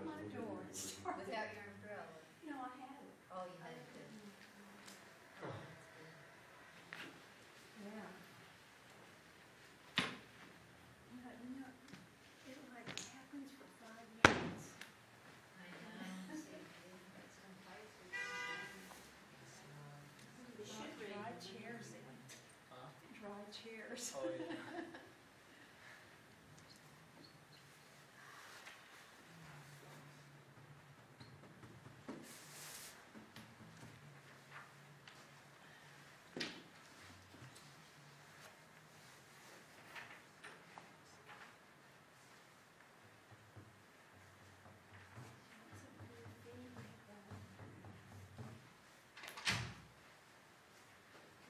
my door and started. Without your umbrella? No, I had it. Oh, you had it good. Yeah. It like happens for 5 minutes. I know. See, that's some places. They should dry chairs in. Huh? Dry chairs. Oh, yeah.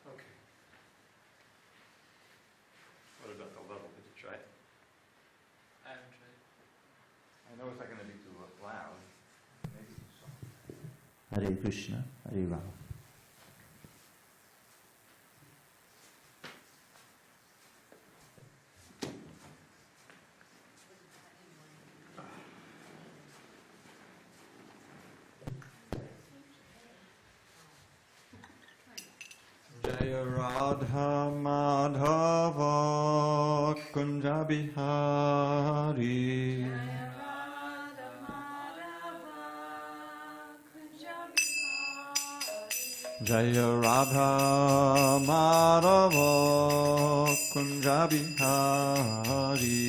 Okay. What about the level? Did you try it? I haven't tried. I know it's not going to be too loud. Maybe so. Hare Krishna, Hare Rama. Jaya Radha Madhava Kunja Bihari. Jaya Radha Madhava Kunja Bihari.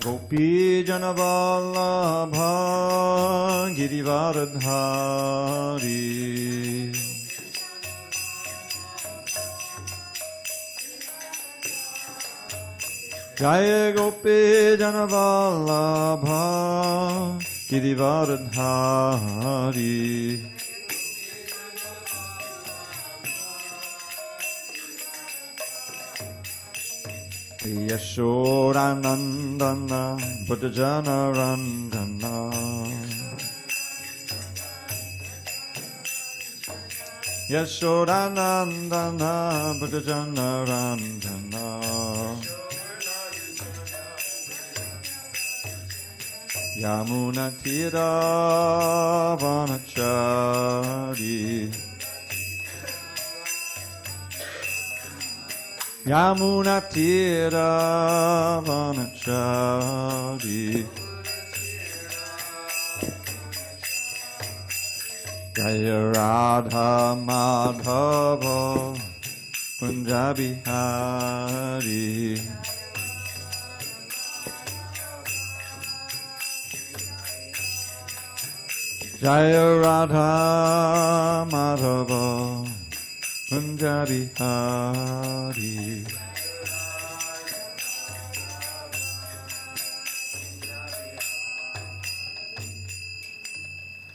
Gopi Janavallabha Girivardhari. Jaya Gopi Janavallabha Girivardhari. Yashodanandana Buddhajana Randana. Yashodanandana Buddhajana Randana. Yamuna Tira Vanachari. Yamuna Tira Vanachari. Jaya Radha Madhava Kunja Bihari. Jaya Radha Madhava Kunja Bihari.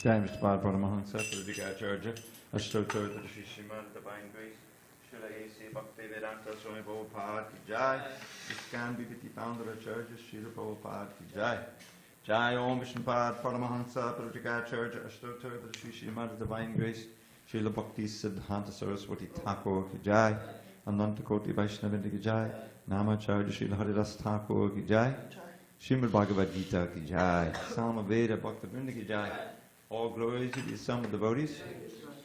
Jai Mr. Bhagavad Paramahansa, Pradikacharya, Ashtotar, Shri Srimad Divine Grace, Srila A.C. Bhaktivedanta Swami Prabhupada ki Jai, ISKCON BPT Founder Acharya, Srila Prabhupada ki Jai. Jai Om Vishnu Pad Paramahansa, Pradikacharya, Ashtotar, Shri Srimad Divine Grace, Srila Bhakti Siddhanta Saraswati Thakur ki Jai, Ananta Koti Vaishnavindi ki Jai, Namacharya Srila Haridas Thakur ki Jai, Srimad Bhagavad Gita ki Jai, Samaveda Bhaktivinoda ki Jai. All glories to the assembled devotees.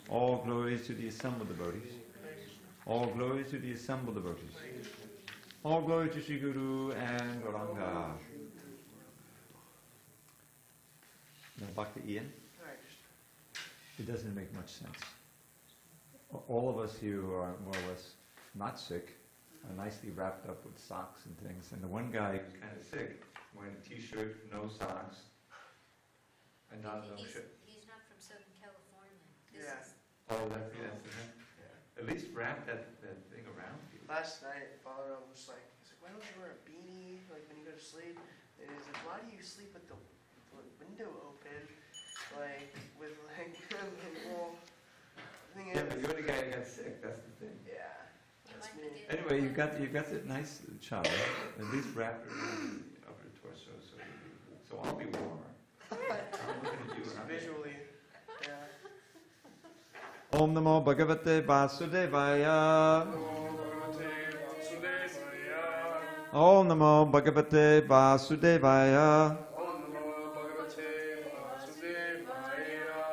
All glories to the assembled devotees. All glories to the assembled devotees. All glory to Sri Guru and Gauranga. Now back to Ian. It doesn't make much sense. All of us here who are more or less not sick are nicely wrapped up with socks and things. And the one guy who's kind of sick, wearing a t-shirt, no socks, and no shirt. He's not from Southern California. Yeah. Oh, that's the thing. Yeah. At least wrap that thing around you. Last night, Father was like, why don't you wear a beanie like when you go to sleep? And he's like, why do you sleep with the window open? Like, with like, well, thing Yeah, but you're the guy who got sick, that's the thing. Yeah, that's me. Anyway, you got that nice child, at least wrap it around the upper torso, so I'll be warmer. I'm looking at you. Visually, yeah. Om Namo Bhagavate Vasudevaya. Om Bhagavate Om Namo Bhagavate Vasudevaya.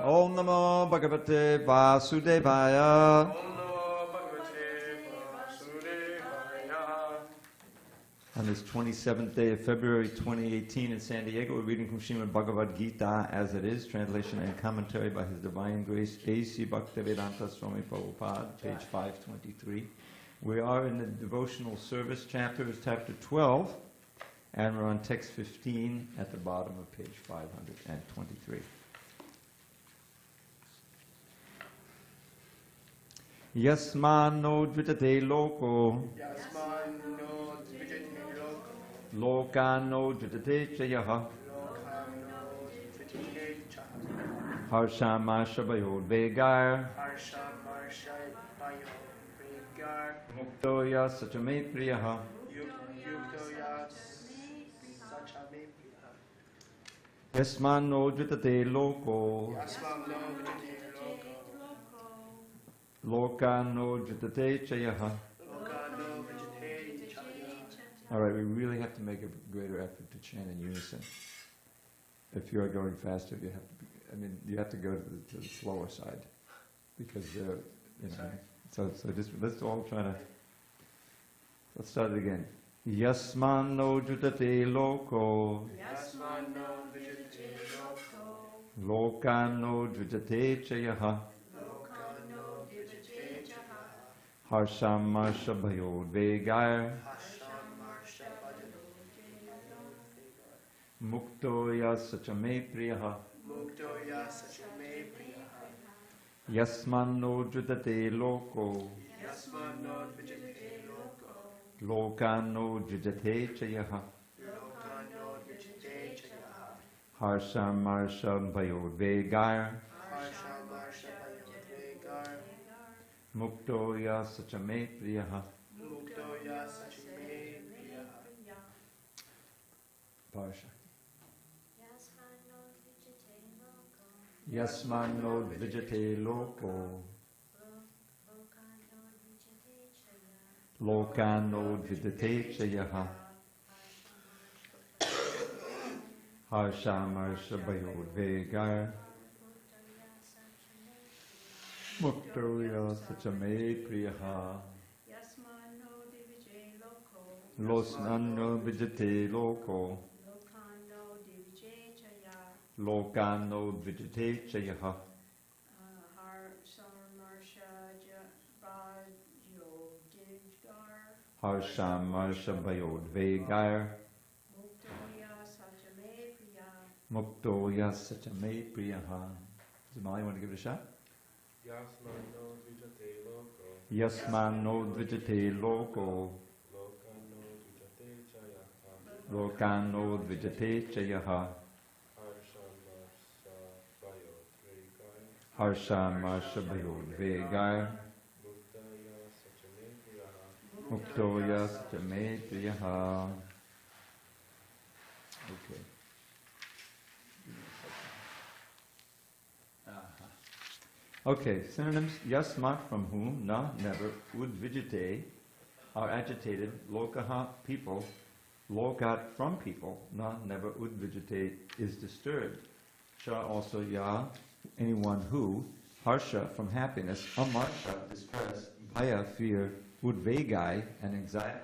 Om Namo Bhagavate Vasudevaya. On this 27th day of February 2018 in SanDiego, we're reading from Srimad Bhagavad Gita as it is, translation and commentary by His Divine Grace, A.C. Bhaktivedanta Swami Prabhupada, page 523. We are in the devotional service, chapter 12, and we're on text 15 at the bottom of page 523. Yasmano dvitate loko. Lokano dvitate chayaha. Harshama shabayod vegar. Muktoya sachame priyaha. Yasmano dvitate loko. Lokano dvitate chayaha. All right, we really have to make a greater effort to chant in unison. If you are going faster, you have to. You have to go to the slower side, because So just let's all try to. Let's start it again. Yasmano jutate loko. Yasmano vijate loko. Lokano jujate chayaha. Lokano vijate chayaha. Harshamarsha bhayo vegar. Muktoya sachame priyaha. Muktoya sachame priyaha. Yasmano judate loko. Yasmano vijate loko. Lokano judate chayaha. Lokano vijate chayaha. Harshamarsha bhayo vegar. Harshamarsha bhayo vegar. Muktoya sachame priyaha. Muktoya sachame priyaha. Parsha. Yasmano vijate loko. Lokano vijate chayaha. Harshamarsha bhayo vegar. Muktoya sachame priyaha. Losnano vijate loko. Lokano vijate chayaha. Harshamarsha bhayod vegar. Muktoya sachame priyaha. Does Amani want to give it a shot? Yasmano vijate loko. Yasmano vijate loko. Lokano vijate chayaha. Lokano vijate chayaha. Harshamarsha bhayod vegar. Harshamarsha bhayod vegar. Muktoya sachame priyaha. Okay. Okay, synonyms. Yasmat, from whom, na, never, udvijate, are agitated, lokaha, people, lokat, from people, na, never, udvijate, is disturbed. Sha, also ya, anyone who, harsha, from happiness, amarsha, distress, bhaya, fear, udvegai, and anxiety,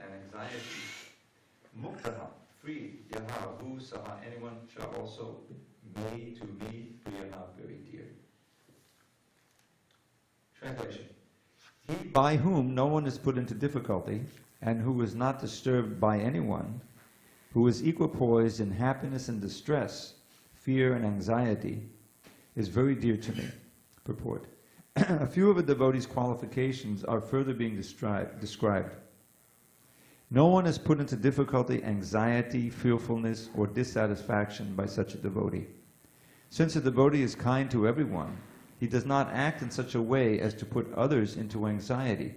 muktaha, free, yaha, who, saha, anyone, sha, also, may, to me, priyaha, very dear. Translation. He by whom no one is put into difficulty, and who is not disturbed by anyone, who is equipoised in happiness and distress, fear and anxiety, is very dear to me. Purport. A few of a devotee's qualifications are further being described. No one is put into difficulty, anxiety, fearfulness, or dissatisfaction by such a devotee. Since a devotee is kind to everyone, he does not act in such a way as to put others into anxiety.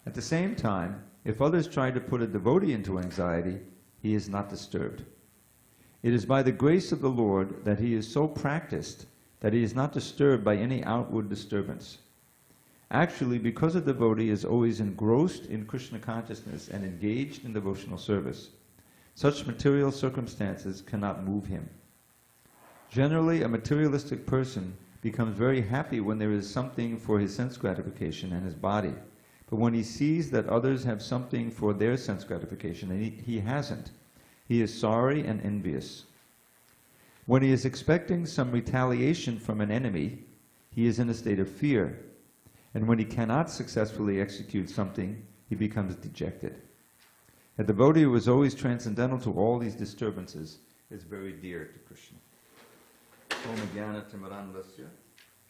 At the same time, if others try to put a devotee into anxiety, he is not disturbed. It is by the grace of the Lord that he is so practiced that he is not disturbed by any outward disturbance. Actually, because a devotee is always engrossed in Krishna consciousness and engaged in devotional service, such material circumstances cannot move him. Generally, a materialistic person becomes very happy when there is something for his sense gratification and his body. But when he sees that others have something for their sense gratification and he hasn't, he is sorry and envious. When he is expecting some retaliation from an enemy, he is in a state of fear. And when he cannot successfully execute something, he becomes dejected. A devotee who is always transcendental to all these disturbances is very dear to Krishna. Om Jnana Timarandasya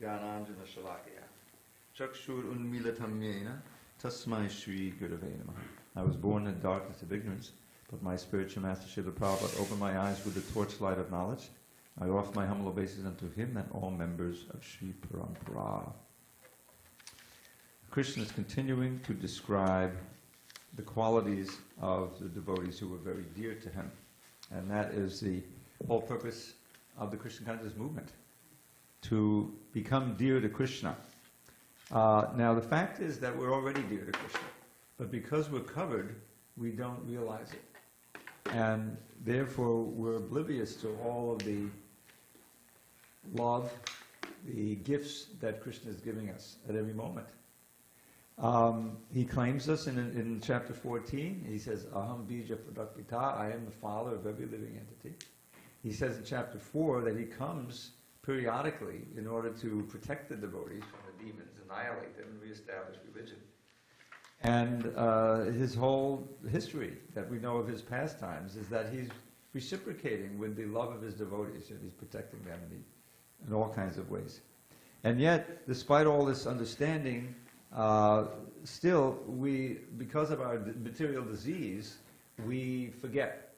Jnananjana Shalakaya Chakshur Unmilatam Yena Tasmai Shri Gurave Namaha. I was born in the darkness of ignorance, but my spiritual master Srila Prabhupada opened my eyes with the torchlight of knowledge. I offer my humble obeisance unto him and all members of Sri Parampara. Krishna is continuing to describe the qualities of the devotees who were very dear to him. And that is the whole purpose of the Krishna Consciousness movement, to become dear to Krishna. Now the fact is that we're already dear to Krishna, but because we're covered, we don't realize it. And therefore we're oblivious to all of the love, the gifts that Krishna is giving us at every moment. He claims us in chapter 14. He says, Aham bija pradakpita, I am the father of every living entity. He says in chapter 4 that he comes periodically in order to protect the devotees from the demons, annihilate them, and reestablish religion. And his whole history that we know of his pastimes is that he's reciprocating with the love of his devotees, and he's protecting them in all kinds of ways. And yet, despite all this understanding, still, because of our material disease, we forget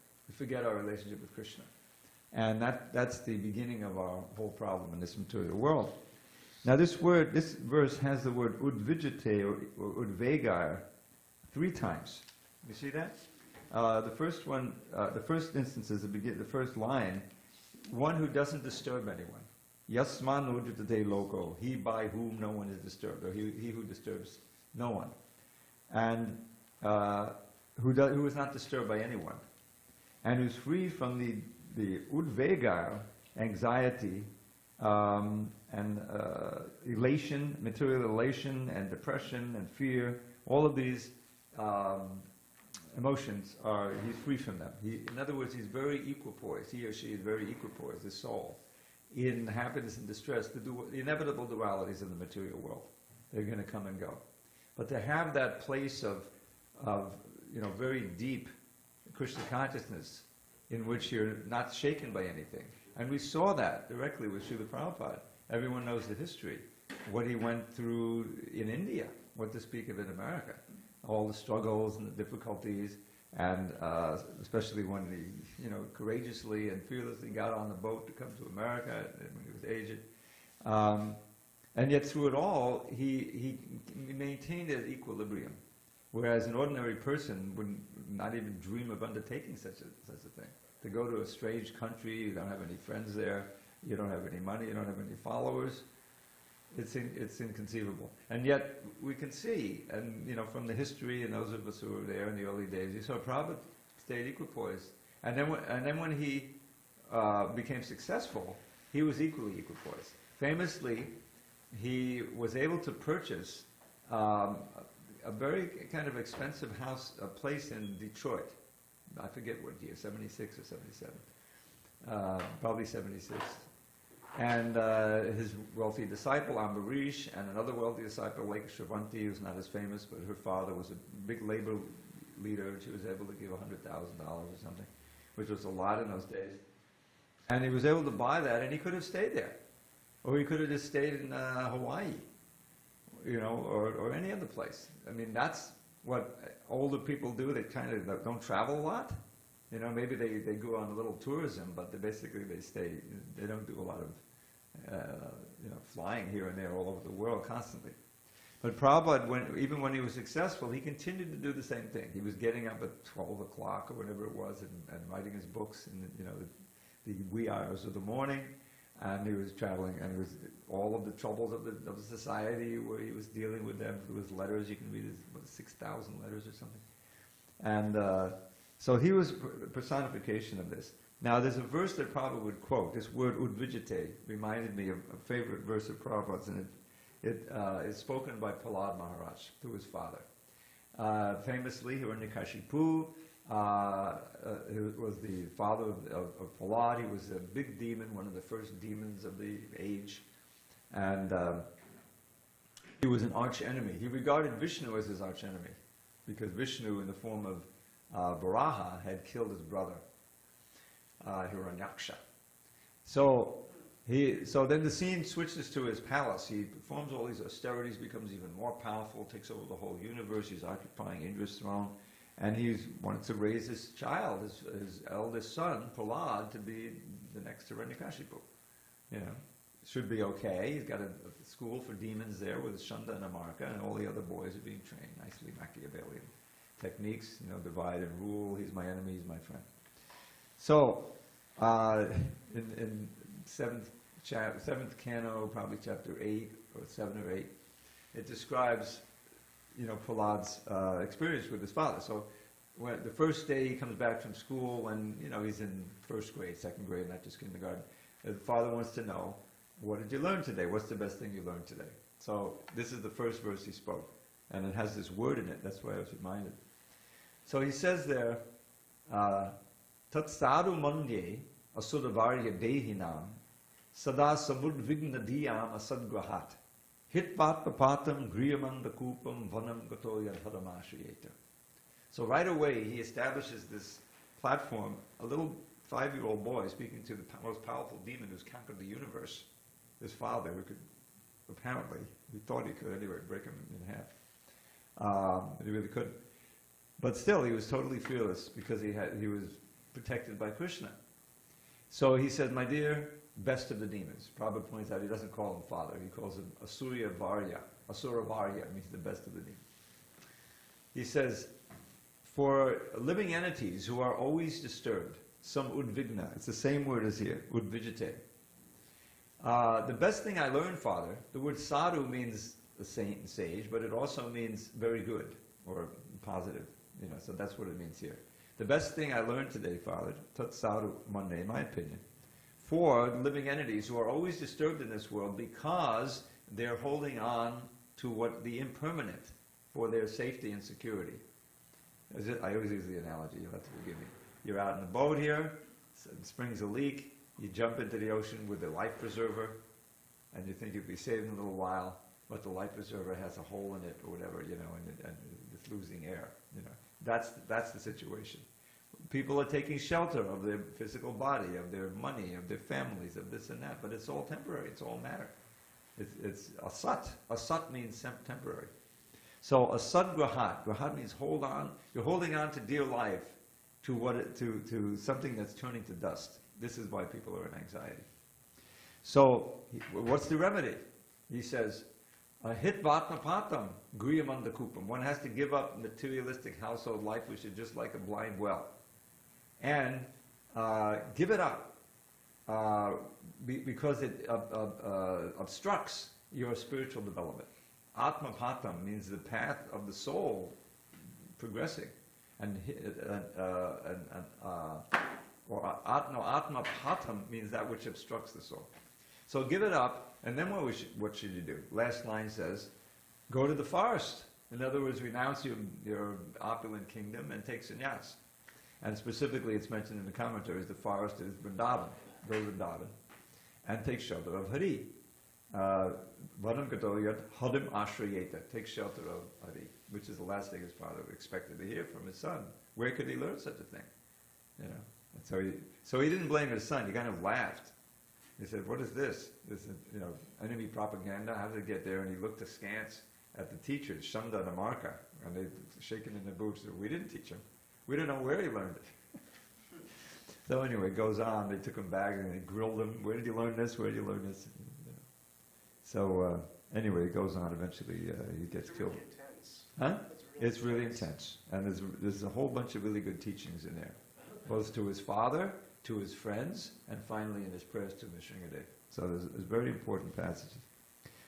our relationship with Krishna. And that's the beginning of our whole problem in this material world. Now this verse has the word udvijate or udvegar 3 times. You see that? The first one, the first instance is the first line, one who doesn't disturb anyone. Yasman udvitate loco, he by whom no one is disturbed, or he who disturbs no one. And who is not disturbed by anyone. And who's free from the udvegar, anxiety, and elation, material elation, and depression, and fear. All of these emotions he's free from them. In other words, he's very equipoised. He or she is very equipoised, the soul, in happiness and distress, the inevitable dualities of the material world. They're going to come and go. But to have that place of very deep Krishna consciousness, in which you're not shaken by anything. And we saw that directly with Srila Prabhupada. Everyone knows the history, what he went through in India, what to speak of in America. All the struggles and the difficulties, and especially when he courageously and fearlessly got on the boat to come to America when he was aged. And yet through it all, he maintained an equilibrium. Whereas an ordinary person would not even dream of undertaking such a thing. To go to a strange country, you don't have any friends there, you don't have any money, you don't have any followers, it's inconceivable. And yet we can see, and from the history, and those of us who were there in the early days, you saw Prabhupada stayed equipoised. And then when he became successful, he was equally equipoised. Famously, he was able to purchase a very kind of expensive house, a place in Detroit. I forget what year, 76 or 77. Probably 76. And his wealthy disciple, Ambarish, and another wealthy disciple, Lake Shravanti, who's not as famous, but her father was a big labor leader, and she was able to give $100,000 or something, which was a lot in those days. And he was able to buy that, and he could have stayed there. Or he could have just stayed in Hawaii, or any other place. I mean, that's what older people do. They kind of don't travel a lot. Maybe they go on a little tourism, but they stay. They don't do a lot of flying here and there all over the world constantly. But Prabhupada, even when he was successful, he continued to do the same thing. He was getting up at 12 o'clock or whatever it was and writing his books in the wee hours of the morning. and he was traveling, and it was all of the troubles of the society where he was dealing with them. There was letters, you can read his, 6,000 letters or something. And so he was personification of this. Now there's a verse that Prabhupada would quote. This word udvijate reminded me of a favorite verse of Prabhupada's, and it is spoken by Prahlad Maharaj to his father. Famously, Hiranyakashipu was the father of Prahlad. He was a big demon, one of the first demons of the age. And he was an arch enemy. He regarded Vishnu as his arch enemy, because Vishnu, in the form of Varaha, had killed his brother, Hiranyaksha. So then the scene switches to his palace. He performs all these austerities, becomes even more powerful, takes over the whole universe. He's occupying Indra's throne. And he wanted to raise his child, his eldest son, Prahlad, to be the next Hiranyakashipu. You know, should be okay. He's got a school for demons there with Shanda and Amarka, and all the other boys are being trained nicely, Machiavellian techniques, you know, divide and rule. He's my enemy, he's my friend. So, in seventh canto, probably chapter 8 or 7 or 8, it describes, you know, Prahlad's experience with his father. So, when the first day he comes back from school, when, you know, he's in first grade, second grade, not just kindergarten, the father wants to know, what did you learn today? What's the best thing you learned today? So this is the first verse he spoke, and it has this word in it. That's why I was reminded. So he says there, Tat sadhu mandye asuravarya dehinam sada samudvigna diyam asadgrahat hitvat papatam griyamanda kupam vanam gato yadharamashriyeta. So right away he establishes this platform, a little 5-year-old boy speaking to the most powerful demon who's conquered the universe, his father, who could, apparently, we thought he could anyway, break him in half. But he really couldn't. But still, he was totally fearless because he was protected by Krishna. So he said, my dear, best of the demons. Prabhupada points out he doesn't call him father, he calls him Asurya Varya. Asura Varya means the best of the demons. He says, for living entities who are always disturbed, some udvigna, it's the same word as here, udvijate. The best thing I learned, Father, the word sadhu means a saint and sage, but it also means very good or positive, you know, so that's what it means here. The best thing I learned today, Father, tat sadhu mande, in my opinion, for living entities who are always disturbed in this world because they're holding on to what the impermanent for their safety and security. I always use the analogy, you'll have to forgive me. You're out in the boat here, springs a leak, you jump into the ocean with the life preserver, and you think you'll be saved in a little while, but the life preserver has a hole in it or whatever, you know, and it's losing air, you know. That's the situation. People are taking shelter of their physical body, of their money, of their families, of this and that, but it's all temporary, it's all matter. It's asat. Asat means temporary. So asad grahat. Grahat means hold on. You're holding on to dear life, to something that's turning to dust. This is why people are in anxiety. So, what's the remedy? He says, hit vatnapatam, griyamanda kupam. One has to give up materialistic household life, which is just like a blind well. And give it up because it obstructs your spiritual development. Atmapatam means the path of the soul progressing. Atmapatam means that which obstructs the soul. So give it up, and then what should you do? Last line says, go to the forest. In other words, renounce your opulent kingdom and take sannyas. And specifically, it's mentioned in the commentaries, the forest is Vrindavan. Go to Vrindavan and take shelter of Hari. Vanam Gatoyat Hadim Ashrayeta. Take shelter of Hari, which is the last thing his father expected to hear from his son. Where could he learn such a thing? You know. And so he didn't blame his son. He kind of laughed. He said, "What is this? This is, you know, enemy propaganda. How did it get there?" And he looked askance at the teachers, Shanda and Amarka, and they shaking in their boots. We didn't teach him. We don't know where he learned it. So anyway, it goes on. They took him back and they grilled him. Where did you learn this? Where did you learn this? You know. So anyway, it goes on. Eventually, he gets killed. Really intense. Huh? It's really intense, and there's a whole bunch of really good teachings in there, both to his father, to his friends, and finally in his prayers to Nrsimhadev. So there's very important passages.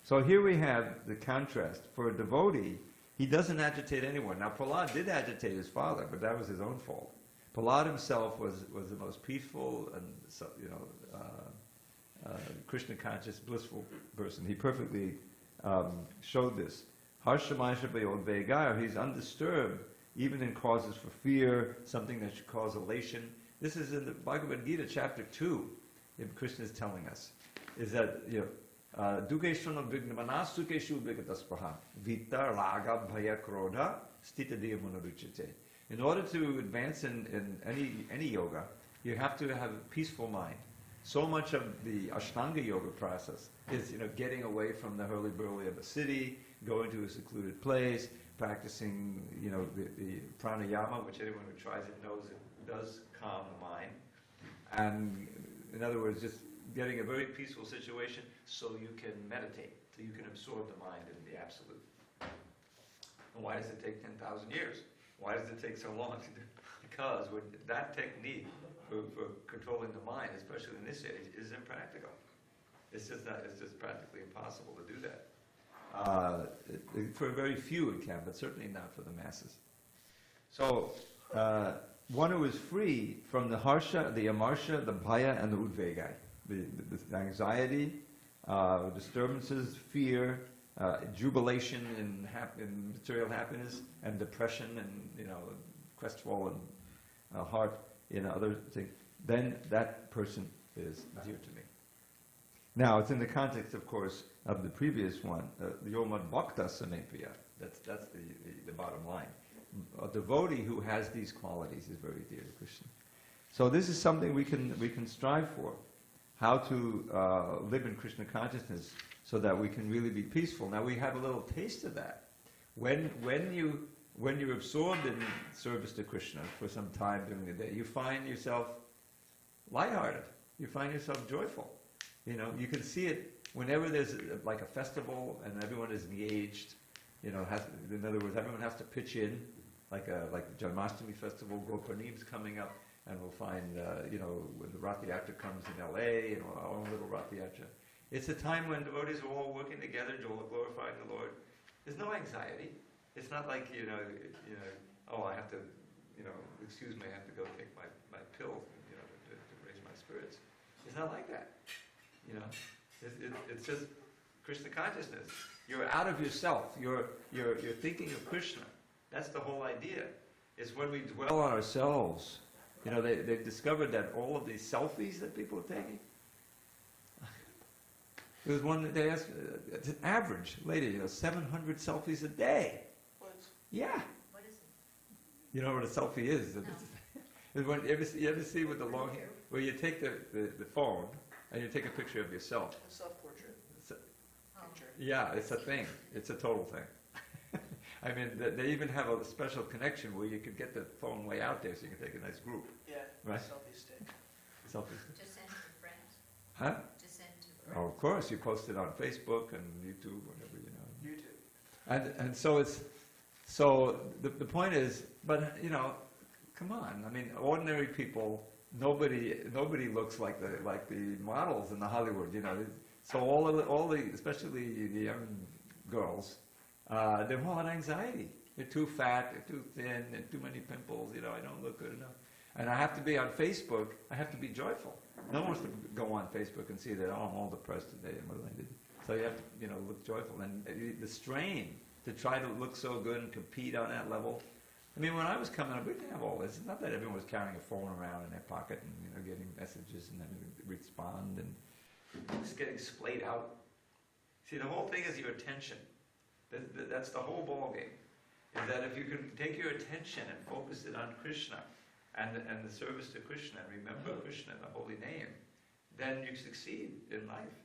So here we have the contrast. For a devotee, he doesn't agitate anyone. Now Prahlad did agitate his father, but that was his own fault. Prahlad himself was the most peaceful and Krishna conscious, blissful person. He perfectly showed this. He's undisturbed even in causes for fear, something that should cause elation. This is in the Bhagavad Gita, chapter 2. If Krishna is telling us, is that Dukeshana Vignamana Sukeshu Vigataspaha Vita Raga Bhaya Krodha Stita Diyamunaruchite. In order to advance in any yoga, you have to have a peaceful mind. So much of the Ashtanga yoga process is getting away from the hurly-burly of a city, going to a secluded place, practicing the pranayama, which anyone who tries it knows it does calm the mind. And in other words, just getting a very peaceful situation so you can meditate, so you can absorb the mind in the absolute. And why does it take 10,000 years? Why does it take so long to do? Because with that technique for controlling the mind, especially in this age, is impractical. It's just practically impossible to do that. For very few it can, but certainly not for the masses. So, one who is free from the harsha, the amarsha, the bhaya, and the udvegai, the anxiety, disturbances, fear, jubilation in material happiness, and depression, and crestfallen heart in other things, then that person is dear to me. Now, it's in the context, of course, of the previous one, the Yomad Bhakta Samepiya. That's the bottom line. A devotee who has these qualities is very dear to Krishna. So this is something we can strive for, how to live in Krishna consciousness so that we can really be peaceful. Now we have a little taste of that. When you're absorbed in service to Krishna for some time during the day, you find yourself lighthearted. You find yourself joyful. You can see it whenever there's like a festival and everyone is engaged. In other words, everyone has to pitch in, like the Janmashtami festival. Gopanim's coming up, and we'll find when the Rath Yatra comes in L.A. and our own little Rath Yatra. It's a time when devotees are all working together, glorifying the Lord. There's no anxiety. It's not like oh, I have to excuse me, I have to go take my pill to raise my spirits. It's not like that. It's just Krishna consciousness. You're out of yourself. You're thinking of Krishna. That's the whole idea. It's when we dwell on ourselves. They've discovered that all of these selfies that people are taking. There was one that they asked, it's an average lady, 700 selfies a day. What? Yeah. What is it? You know what a selfie is? No. It's when you ever see with the long hair, where you take the phone and you take a picture of yourself. A self-portrait. Oh. Picture. Yeah, it's a thing. It's a total thing. I mean, they even have a special connection where you could get the phone way out there so you can take a nice group. Yeah. Right. Selfie stick. Selfies. Just send to friends. Huh? Just send to Oh, friends. of course, you post it on Facebook and YouTube, whatever, YouTube. And so the point is, but come on. I mean, ordinary people, nobody looks like the models in the Hollywood. So all the especially the young girls, they're all on anxiety. They're too fat. They're too thin. They're too many pimples. I don't look good enough. And I have to be on Facebook. I have to be joyful. No one wants to go on Facebook and see that I'm all depressed today and what I did. So you have to look joyful. And the strain to try to look so good and compete on that level. I mean, when I was coming up, we didn't have all this. It's not that everyone was carrying a phone around in their pocket and getting messages and then respond and just getting splayed out. See, the whole thing is your attention. That's the whole ball game. Is that if you can take your attention and focus it on Krishna and the service to Krishna and remember Krishna, the holy name, then you succeed in life.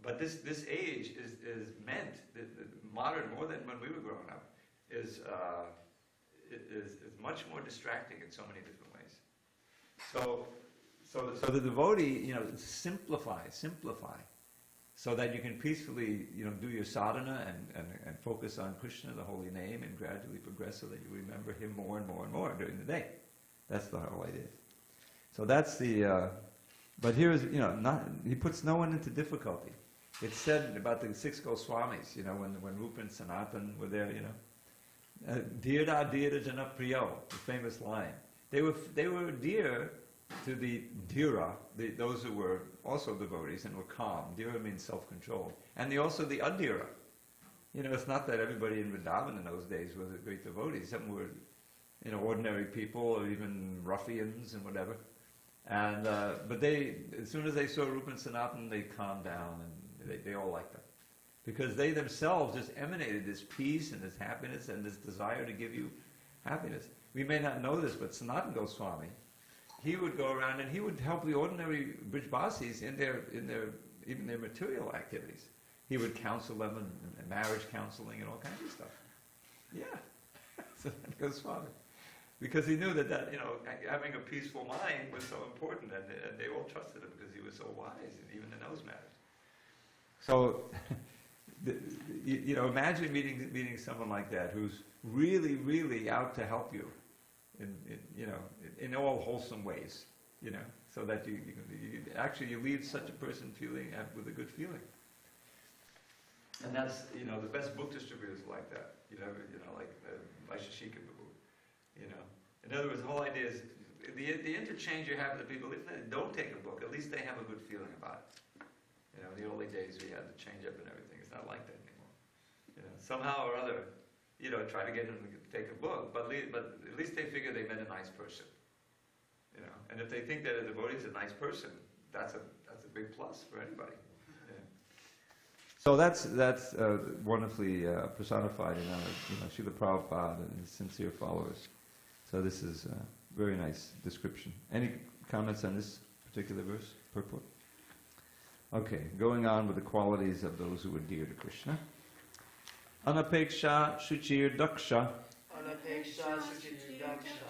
But this age is meant, the modern, more than when we were growing up, is much more distracting in so many different ways. So the devotee, simplify, so that you can peacefully, do your sadhana and focus on Krishna, the holy name, and gradually progress so that you remember him more and more and more during the day. That's the whole idea. So that's the But here is, he puts no one into difficulty. It's said about the six Goswamis, when Rupa and Sanatan were there, Dhira dhira jana priyo, the famous line. They were dear to the dhira, those who were also devotees and were calm. Dhira means self-control. And also the adhira. It's not that everybody in Vrindavan in those days was a great devotees. Some were, ordinary people or even ruffians and whatever. And but as soon as they saw Rupa and Sanatan, they calmed down and they all liked them. Because they themselves just emanated this peace and this happiness and this desire to give you happiness. We may not know this, but Sanatan Goswami, he would go around and he would help the ordinary Brijbasis in their material activities. He would counsel them in marriage counseling and all kinds of stuff. Yeah, Sanatan Goswami. Because he knew that having a peaceful mind was so important, and they all trusted him because he was so wise, even in those matters. So, imagine meeting someone like that who's really, really out to help you, in all wholesome ways, so that you leave such a person feeling with a good feeling. And that's the best book distributors like that, like ISKCON. In other words, the whole idea is the interchange you have with the people. If they don't take a book, at least they have a good feeling about it. In the early days we had to change up and everything. It's not like that anymore. Somehow or other, try to get them to take a book, but at least they figure they met a nice person. And if they think that a devotee is a nice person, that's a big plus for anybody. Yeah. So that's wonderfully personified in our Srila Prabhupada and his sincere followers. So this is a very nice description. Any comments on this particular verse, purport? Okay, going on with the qualities of those who are dear to Krishna. Anapeksha shuchir daksha. Anapeksha shuchir daksha.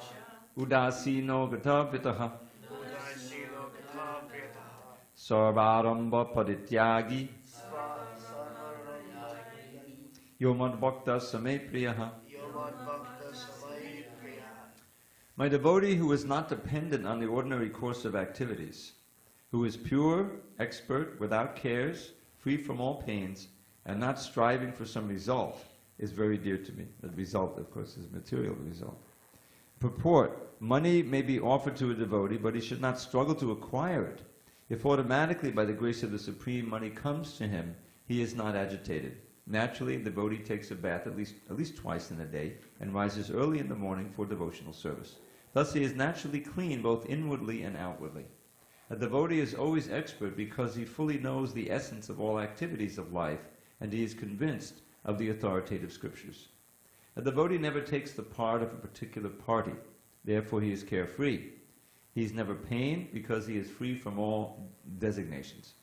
Udasino gatavitaha. Udasino gatavitaha. Sarvaramba parityagi. Yomad bhakta same priyaha. My devotee who is not dependent on the ordinary course of activities, who is pure, expert, without cares, free from all pains, and not striving for some result, is very dear to me. The result, of course, is material result. Purport: money may be offered to a devotee, but he should not struggle to acquire it. If automatically, by the grace of the Supreme, money comes to him, he is not agitated. Naturally, the devotee takes a bath at least twice in a day, and rises early in the morning for devotional service. Thus he is naturally clean both inwardly and outwardly. A devotee is always expert because he fully knows the essence of all activities of life, and he is convinced of the authoritative scriptures. A devotee never takes the part of a particular party, therefore he is carefree. He is never pained because he is free from all designations.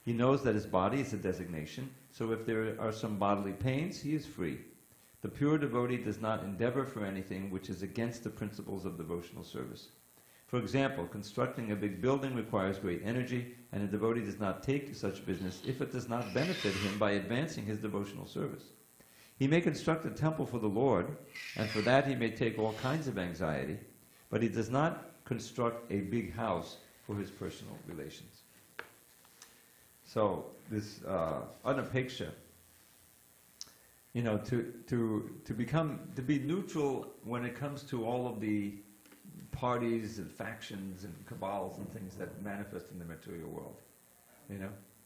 He knows that his body is a designation, so if there are some bodily pains, he is free. The pure devotee does not endeavor for anything which is against the principles of devotional service. For example, constructing a big building requires great energy, and a devotee does not take to such business if it does not benefit him by advancing his devotional service. He may construct a temple for the Lord, and for that he may take all kinds of anxiety, but he does not construct a big house for his personal relations. So this anapeksha, to be neutral when it comes to all of the parties and factions and cabals and things that manifest in the material world.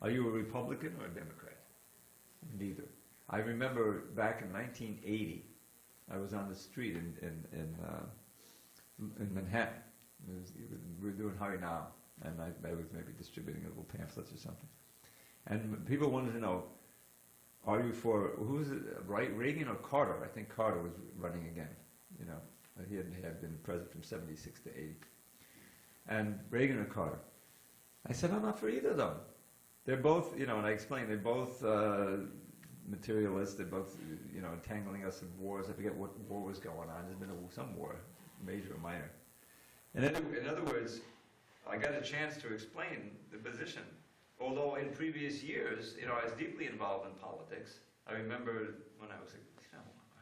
Are you a Republican or a Democrat? Neither. I remember back in 1980, I was on the street in Manhattan. We were doing Harinam, and I was maybe distributing little pamphlets or something. And people wanted to know, are you for, who's it, right, Reagan or Carter? I think Carter was running again, He had been president from 76 to 80. And Reagan or Carter. I said, I'm not for either of them. They're both, and I explained, they're both materialists, they're both, entangling us in wars. I forget what war was going on. There's been some war, major or minor. And in other words, I got a chance to explain the position. Although in previous years, I was deeply involved in politics. I remember when I was,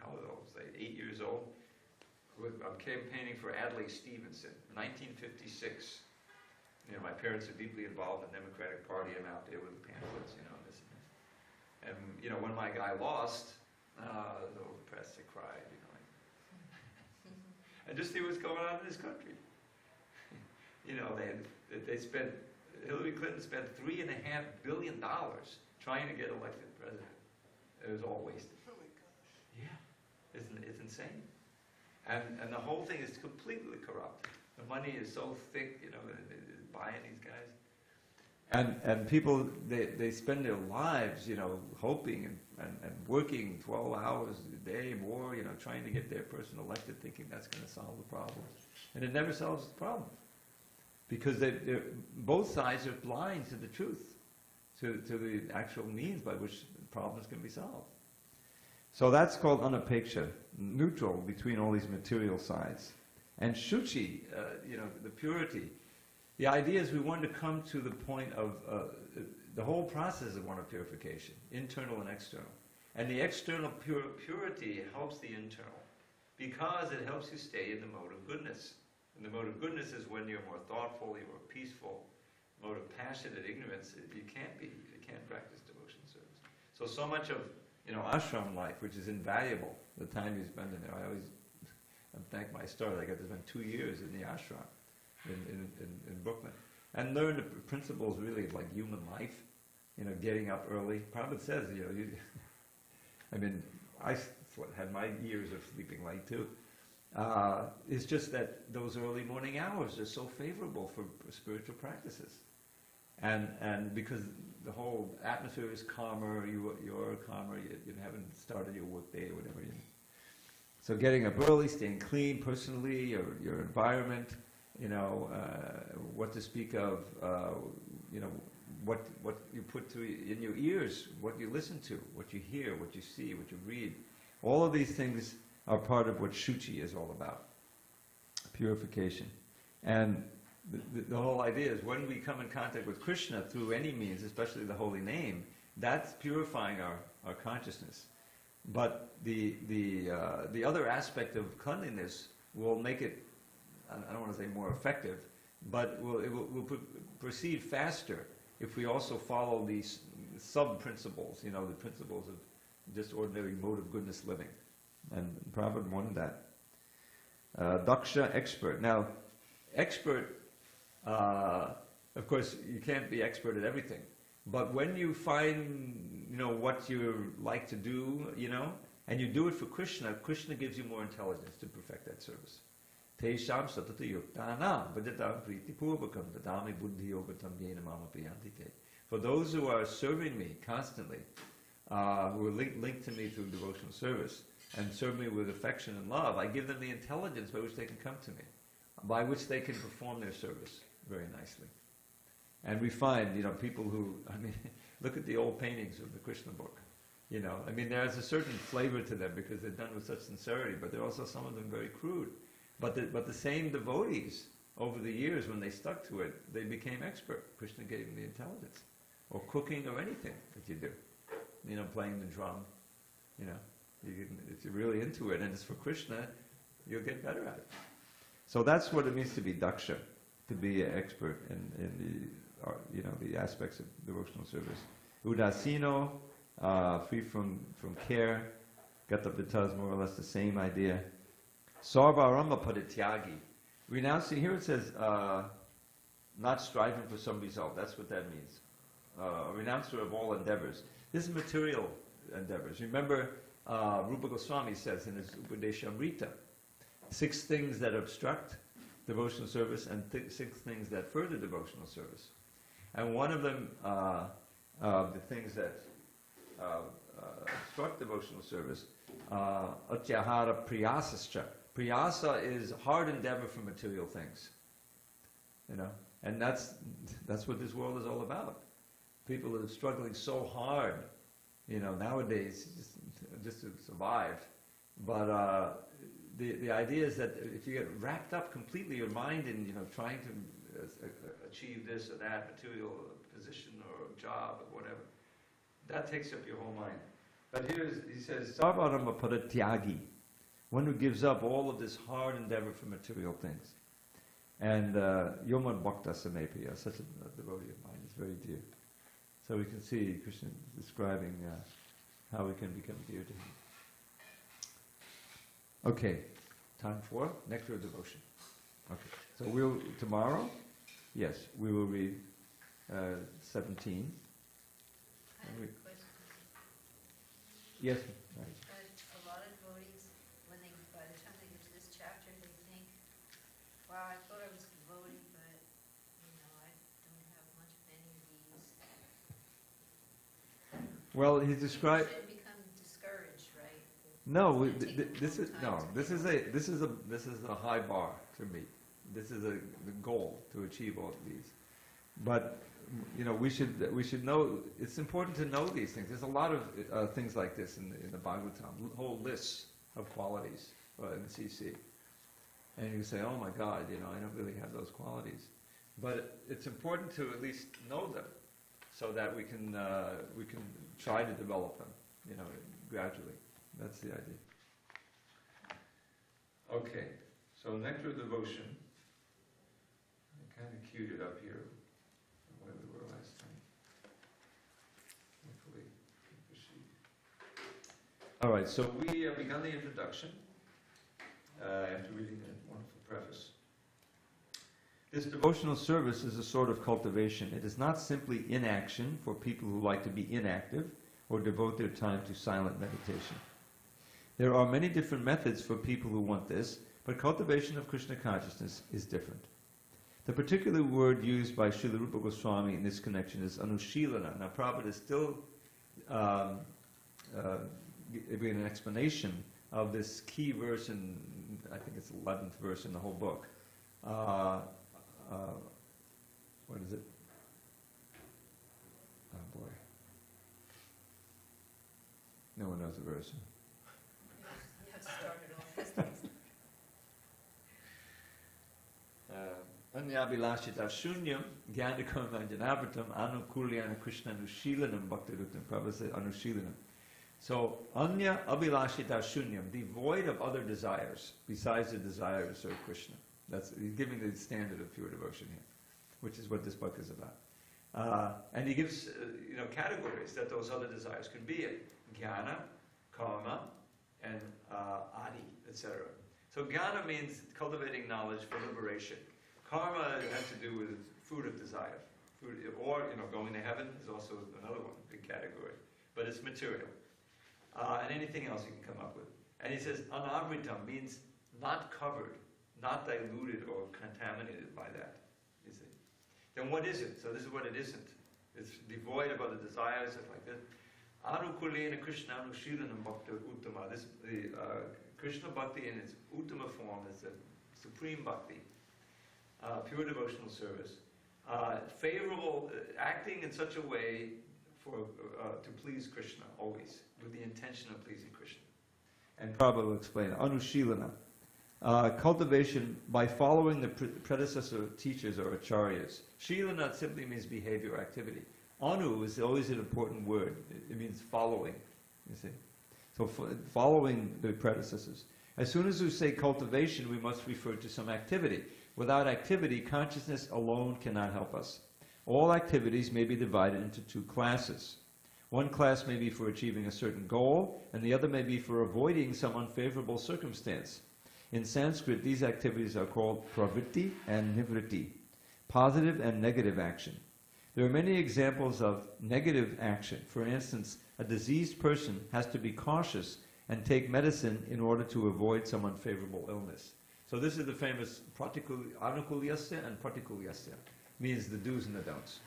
how old was I? 8 years old. I'm campaigning for Adlai Stevenson, 1956. my parents are deeply involved in the Democratic Party. I'm out there with the pamphlets, this and this. And, when my guy lost, the whole press, they cried, And just see what's going on in this country. They spent, Hillary Clinton spent $3.5 billion trying to get elected president. It was all wasted. Oh my gosh. Yeah. It's insane. And the whole thing is completely corrupt. The money is so thick, buying these guys. And people, they spend their lives, hoping and working 12 hours a day more, trying to get their person elected, thinking that's going to solve the problem. And it never solves the problem. Because both sides are blind to the truth, to the actual means by which problems can be solved. So that's called anapeksha, neutral between all these material sides. And Xiu Qi, the purity. The idea is we want to come to the point of the whole process of one of purification, internal and external. And the external purity helps the internal, because it helps you stay in the mode of goodness. And the mode of goodness is when you're more thoughtful, you're more peaceful. Mode of passionate ignorance, you can't practice devotion service. So much of ashram life, which is invaluable, the time you spend in there. I always thank my star that I got to spend 2 years in the ashram in Brooklyn, and learn the principles really of like human life. Getting up early. Prabhupada says, I had my years of sleeping late too. It's just that those early morning hours are so favorable for spiritual practices, and because the whole atmosphere is calmer, you're calmer, you haven't started your work day or whatever. So getting up early, staying clean personally, your environment, what to speak of, what you put in your ears, what you listen to, what you hear, what you see, what you read. All of these things are part of what Xiu Qi is all about, purification. And the whole idea is when we come in contact with Krishna through any means, especially the holy name, that's purifying our consciousness. But the other aspect of cleanliness will make it, I don't want to say more effective, but it will proceed faster if we also follow these sub-principles, the principles of just ordinary mode of goodness living. And Prabhupada wanted that. Daksha, expert. Now, expert, of course, you can't be expert at everything. But when you find, what you like to do, and you do it for Krishna, Krishna gives you more intelligence to perfect that service. Tesham satata yuktanam bhajatam pritipurvakam dadami buddhi yogatam yena mama priyantite. For those who are serving me constantly, who are linked to me through devotional service, and serve me with affection and love, I give them the intelligence by which they can come to me, by which they can perform their service very nicely. And we find, people who, look at the old paintings of the Krishna book. There's a certain flavor to them because they're done with such sincerity, but there are also some of them very crude. But the same devotees, over the years, when they stuck to it, they became expert. Krishna gave them the intelligence. Or cooking or anything that you do. Playing the drum, if you're really into it and it's for Krishna, you'll get better at it. So that's what it means to be daksha, to be an expert in the aspects of devotional service. Udasino, free from care. Gatavita is more or less the same idea. Sarvarama padityagi. Renouncing, here it says, not striving for some result. That's what that means. A renouncer of all endeavors. This is material endeavors. Remember, Rupa Goswami says in his Upadeshamrita, 6 things that obstruct devotional service and 6 things that further devotional service. And one of them, the things that obstruct devotional service, atyahara priyasascha. Priyasa is hard endeavor for material things. And that's what this world is all about. People are struggling so hard, nowadays, just to survive. But the idea is that if you get wrapped up completely, your mind in trying to achieve this or that material position or job or whatever, that takes up your whole mind. But here he says, Sarvarama padatyagi, one who gives up all of this hard endeavor for material things. And Yoman Bhakta Samepiya, such a devotee of mine, is very dear. So we can see Krishna describing how we can become dear to him. Okay, time for nectar of devotion. Okay, so we'll, tomorrow, yes, we will read 17. I have a question. Yes, right. A lot of devotees, when they, by the time they get to this chapter, they think, wow, I thought I was devoted, but, you know, I don't have much of any of these. Well, he's You described. shouldn't become discouraged, right? No, It's gonna take a this is long time to this is a high bar to meet. This is the goal to achieve all of these. But you know, we should know. It's important to know these things. There's a lot of things like this in the Bhagavatam, whole lists of qualities in CC, and you say, oh my God, you know, I don't really have those qualities. But it's important to at least know them, so that we can try to develop them, you know, gradually. That's the idea. Okay, so nectar of devotion. I kind of queued it up here, where we were last time. Hopefully, we can proceed. All right, so we have begun the introduction after reading a wonderful preface. This devotional service is a sort of cultivation. It is not simply inaction for people who like to be inactive or devote their time to silent meditation. There are many different methods for people who want this, but cultivation of Krishna consciousness is different. The particular word used by Srila Rupa Goswami in this connection is anushilana. Now Prabhupada is still giving an explanation of this key verse in, I think it's the 11th verse in the whole book. What is it? Oh boy. No one knows the verse. You have started off. Anyabilashita shunyam gyanakarma janavatam anukulyana krishna anushilanam bhaktirutam. Prabhupada said anushilanam. So, anya abilashita shunyam, devoid of other desires, besides the desire to serve Krishna. That's, he's giving the standard of pure devotion here, which is what this book is about. And he gives, categories that those other desires could be in. Jnana, karma, and adi, etc. So jnana means cultivating knowledge for liberation. Karma has to do with fruit of desire. Or, going to heaven is also another one, big category. But it's material. And anything else you can come up with. And he says, anavritam means not covered, not diluted or contaminated by that, you see. Then what is it? So this is what it isn't. It's devoid of other desires, stuff like that. Anukulena Krishna Anushilanam Bhakta Uttama. This, the Krishna Bhakti in its Uttama form is the supreme Bhakti. Pure devotional service. Favorable, acting in such a way to please Krishna, always, with the intention of pleasing Krishna. And Prabhupada will explain, Anushilana. Cultivation by following the predecessor teachers or acharyas. Shilana simply means behavior or activity. Anu is always an important word. It means following, you see. So following the predecessors. As soon as we say cultivation, we must refer to some activity. Without activity, consciousness alone cannot help us. All activities may be divided into two classes. One class may be for achieving a certain goal, and the other may be for avoiding some unfavorable circumstance. In Sanskrit, these activities are called pravritti and nivritti, positive and negative action. There are many examples of negative action. For instance, a diseased person has to be cautious and take medicine in order to avoid some unfavorable illness. So this is the famous anukulyasya and pratikulyasya, means the do's and the don'ts.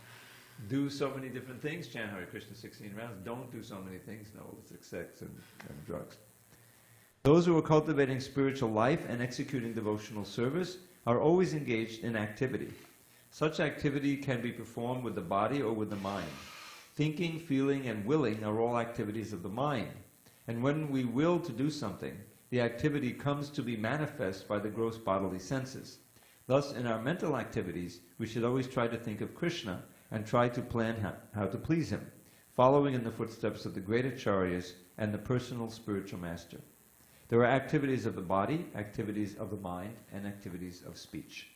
Do so many different things, chant Hare Krishna 16 rounds. Don't do so many things, no, it's sex and drugs. Those who are cultivating spiritual life and executing devotional service are always engaged in activity. Such activity can be performed with the body or with the mind. Thinking, feeling, and willing are all activities of the mind. And when we will to do something, the activity comes to be manifest by the gross bodily senses. Thus, in our mental activities, we should always try to think of Krishna and try to plan how to please him, following in the footsteps of the great acharyas and the personal spiritual master. There are activities of the body, activities of the mind, and activities of speech.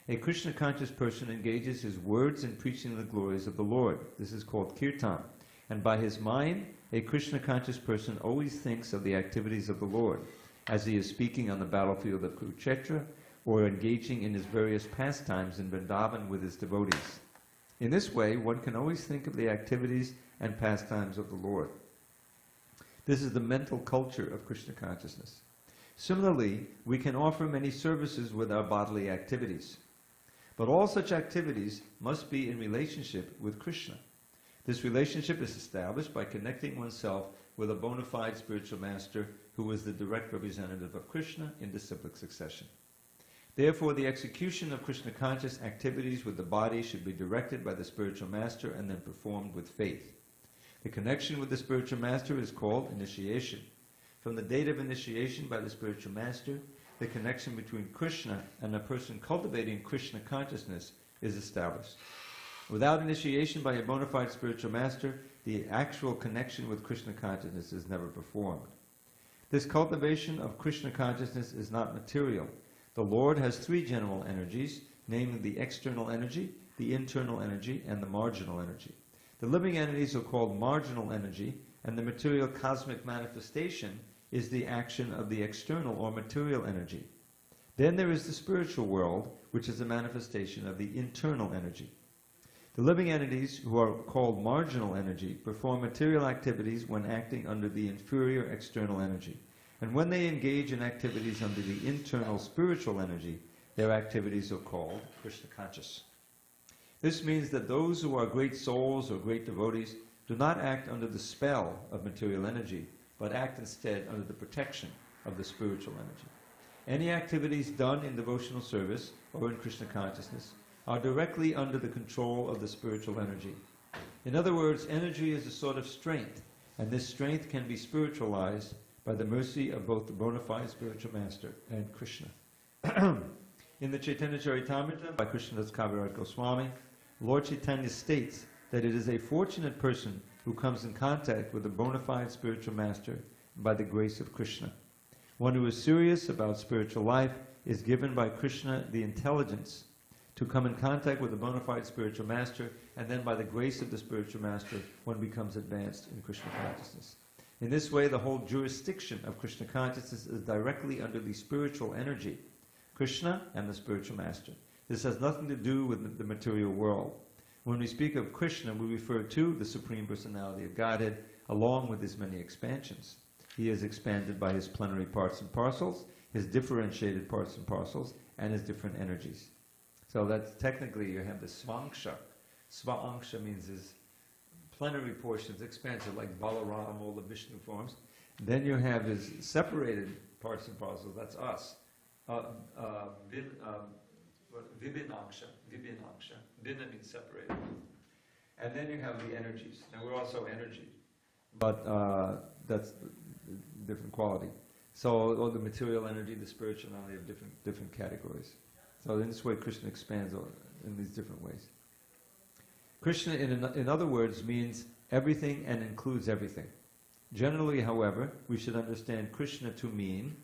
A Krishna-conscious person engages his words in preaching the glories of the Lord. This is called kirtan. And by his mind, a Krishna-conscious person always thinks of the activities of the Lord, as he is speaking on the battlefield of Kurukshetra, or engaging in his various pastimes in Vrindavan with his devotees. In this way, one can always think of the activities and pastimes of the Lord. This is the mental culture of Krishna consciousness. Similarly, we can offer many services with our bodily activities. But all such activities must be in relationship with Krishna. This relationship is established by connecting oneself with a bona fide spiritual master who is the direct representative of Krishna in disciplic succession. Therefore, the execution of Krishna-conscious activities with the body should be directed by the spiritual master and then performed with faith. The connection with the spiritual master is called initiation. From the date of initiation by the spiritual master, the connection between Krishna and a person cultivating Krishna consciousness is established. Without initiation by a bona fide spiritual master, the actual connection with Krishna consciousness is never performed. This cultivation of Krishna consciousness is not material. The Lord has three general energies, namely the external energy, the internal energy, and the marginal energy. The living entities are called marginal energy, and the material cosmic manifestation is the action of the external or material energy. Then there is the spiritual world, which is a manifestation of the internal energy. The living entities, who are called marginal energy, perform material activities when acting under the inferior external energy. And when they engage in activities under the internal spiritual energy, their activities are called Krishna conscious. This means that those who are great souls or great devotees do not act under the spell of material energy, but act instead under the protection of the spiritual energy. Any activities done in devotional service or in Krishna consciousness are directly under the control of the spiritual energy. In other words, energy is a sort of strength, and this strength can be spiritualized by the mercy of both the bona fide spiritual master and Krishna. In the Chaitanya Charitamrita by Krishnadas Kaviraj Goswami, Lord Chaitanya states that it is a fortunate person who comes in contact with a bona fide spiritual master by the grace of Krishna. One who is serious about spiritual life is given by Krishna the intelligence to come in contact with a bona fide spiritual master, and then by the grace of the spiritual master, one becomes advanced in Krishna consciousness. In this way, the whole jurisdiction of Krishna consciousness is directly under the spiritual energy, Krishna and the spiritual master. This has nothing to do with the material world. When we speak of Krishna, we refer to the Supreme Personality of Godhead, along with his many expansions. He is expanded by his plenary parts and parcels, his differentiated parts and parcels, and his different energies. So that's technically, you have the Svangsha. Svangsha means his plenary portions, expansive, like Balaram, all the Vishnu forms. Then you have his separated parts and parcels, that's us. Vibhinangsha. Vibhina means separated. And then you have the energies. Now we're also energy, but that's different quality. So all the material energy, the spirituality of different categories. So in this way, Krishna expands in these different ways. Krishna, in other words, means everything and includes everything. Generally, however, we should understand Krishna to mean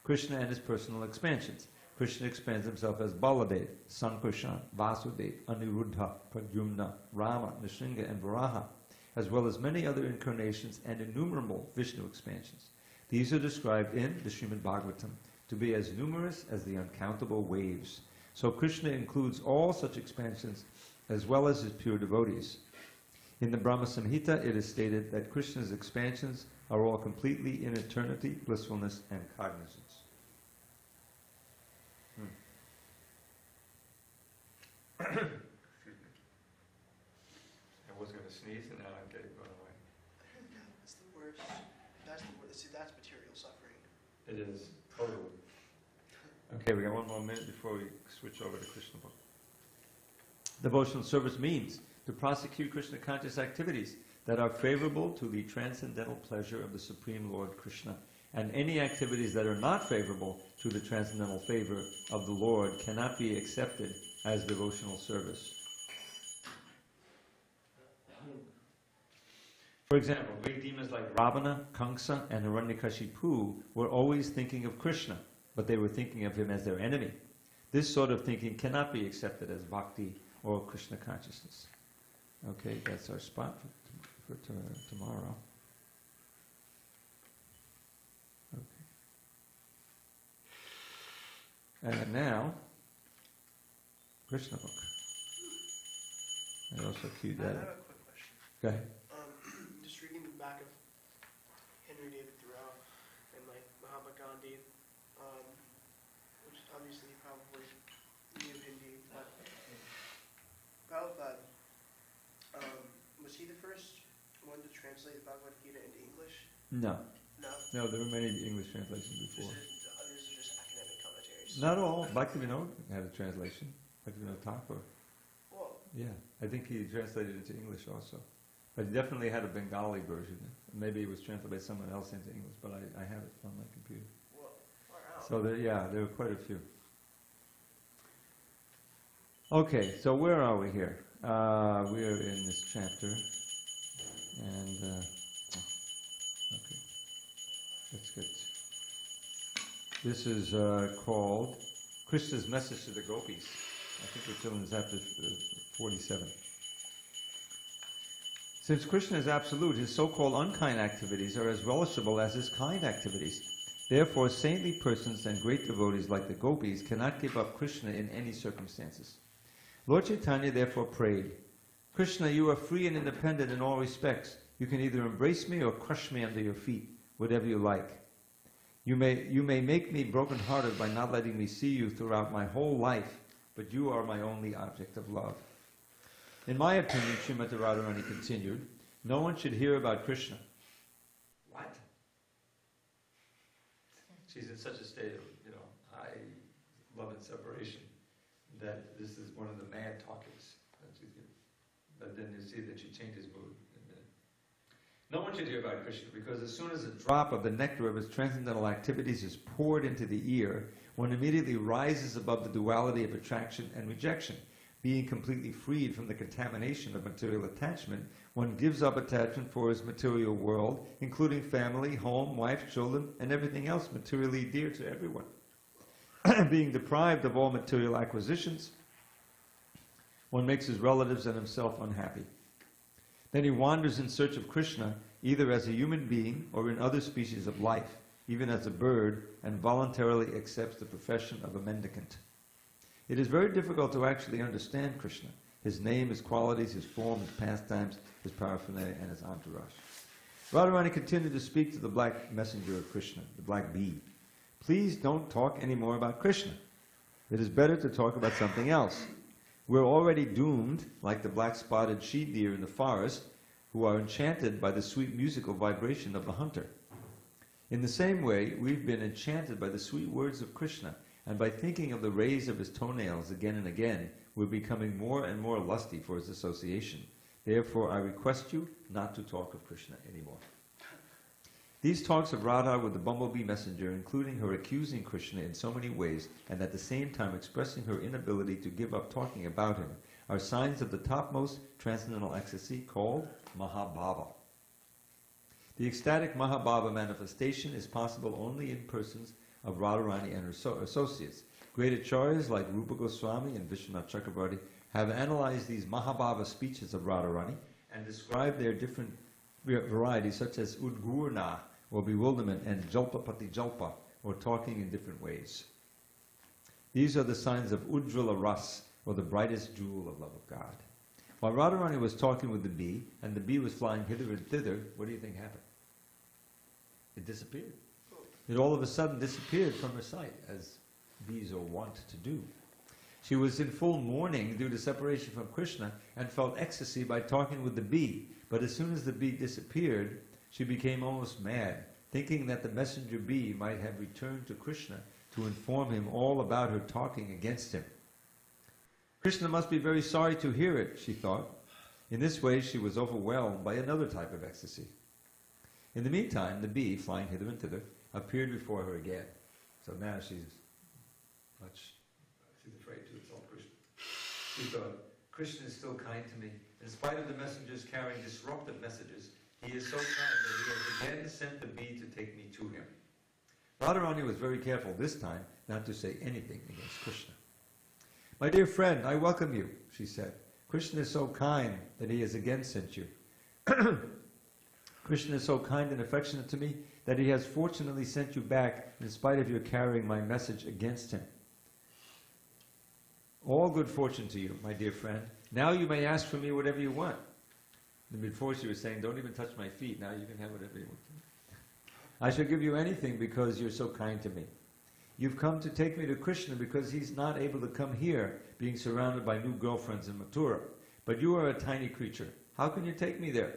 Krishna and his personal expansions. Krishna expands himself as Baladev, Sankarshan, Vasudev, Aniruddha, Pradyumna, Rama, Nrsimha, and Varaha, as well as many other incarnations and innumerable Vishnu expansions. These are described in the Srimad Bhagavatam to be as numerous as the uncountable waves. So Krishna includes all such expansions as well as his pure devotees. In the Brahma Samhita, it is stated that Krishna's expansions are all completely in eternity, blissfulness, and cognizance. Excuse me. I was going to sneeze and now I'm getting run away. That's the worst. See, that's material suffering. It is, totally. Okay, we got one more minute before we switch over to Krishna book. Devotional service means to prosecute Krishna conscious activities that are favorable to the transcendental pleasure of the Supreme Lord Krishna. And any activities that are not favorable to the transcendental favor of the Lord cannot be accepted as devotional service. For example, great demons like Ravana, Kamsa, and Hiranyakashipu were always thinking of Krishna, but they were thinking of him as their enemy. This sort of thinking cannot be accepted as bhakti or Krishna consciousness. Okay, that's our spot for tomorrow. Okay. And now, Krishna book. I also queued I that have up. a quick question. Go ahead. Just reading the back of Henry David Thoreau and like Mahatma Gandhi, which obviously you probably knew Hindi, but Prabhupada, was he the first one to translate the Bhagavad Gita into English? No. No? No, there were many English translations before. Others are just academic commentaries. Not all. Bhaktivinoda had a translation. Bhaktivinoda Thakur. Whoa. Yeah, I think he translated it into English also. But he definitely had a Bengali version. Maybe it was translated by someone else into English, but I have it on my computer. Whoa. Far out. So there were quite a few. Okay, so where are we here? We're in this chapter. And, okay, that's good. This is called Krishna's Message to the Gopis. I think we're still in chapter 47. Since Krishna is absolute, his so-called unkind activities are as relishable as his kind activities. Therefore, saintly persons and great devotees like the Gopis cannot give up Krishna in any circumstances. Lord Chaitanya therefore prayed, Krishna, you are free and independent in all respects. You can either embrace me or crush me under your feet, whatever you like. You may make me broken-hearted by not letting me see you throughout my whole life, but you are my only object of love. In my opinion, Srimati Radharani continued, no one should hear about Krishna. What? She's in such a state of, high love and separation that this is one of the mad talkings that she's giving. But then you see that she changes mood. No one should hear about Krishna because as soon as a drop of the nectar of his transcendental activities is poured into the ear, one immediately rises above the duality of attraction and rejection. Being completely freed from the contamination of material attachment, one gives up attachment for his material world, including family, home, wife, children, and everything else materially dear to everyone. Being deprived of all material acquisitions, one makes his relatives and himself unhappy. Then he wanders in search of Krishna, either as a human being or in other species of life, even as a bird, and voluntarily accepts the profession of a mendicant. It is very difficult to actually understand Krishna, his name, his qualities, his form, his pastimes, his paraphernalia, and his entourage. Radharani continued to speak to the black messenger of Krishna, the black bee. Please don't talk any more about Krishna. It is better to talk about something else. We're already doomed, like the black-spotted she-deer in the forest, who are enchanted by the sweet musical vibration of the hunter. In the same way, we've been enchanted by the sweet words of Krishna, and by thinking of the rays of his toenails again and again, we're becoming more and more lusty for his association. Therefore, I request you not to talk of Krishna anymore. These talks of Radha with the bumblebee messenger, including her accusing Krishna in so many ways, and at the same time expressing her inability to give up talking about him, are signs of the topmost transcendental ecstasy called Mahabhava. The ecstatic Mahabhava manifestation is possible only in persons of Radharani and her associates. Great acharyas like Rupa Goswami and Vishwanath Chakravarti have analyzed these Mahabhava speeches of Radharani and described their different varieties such as Udgurna, or bewilderment, and Jalpapati Jalpa, or talking in different ways. These are the signs of Ujjvala Ras, or the brightest jewel of love of God. While Radharani was talking with the bee, and the bee was flying hither and thither, what do you think happened? It disappeared. It all of a sudden disappeared from her sight, as bees are wont to do. She was in full mourning due to separation from Krishna, and felt ecstasy by talking with the bee. But as soon as the bee disappeared, she became almost mad, thinking that the messenger bee might have returned to Krishna to inform him all about her talking against him. Krishna must be very sorry to hear it, she thought. In this way, she was overwhelmed by another type of ecstasy. In the meantime, the bee, flying hither and thither, appeared before her again. So now she's afraid to insult Krishna. She thought, Krishna is still kind to me. In spite of the messengers carrying disruptive messages, he is so kind that he has again sent the bee to take me to him. Radharani was very careful this time not to say anything against Krishna. My dear friend, I welcome you, she said. Krishna is so kind that he has again sent you. Krishna is so kind and affectionate to me that he has fortunately sent you back in spite of your carrying my message against him. All good fortune to you, my dear friend. Now you may ask for me whatever you want. And before she was saying, don't even touch my feet. Now you can have whatever you want. I shall give you anything because you're so kind to me. You've come to take me to Krishna because he's not able to come here, being surrounded by new girlfriends in Mathura. But you are a tiny creature. How can you take me there?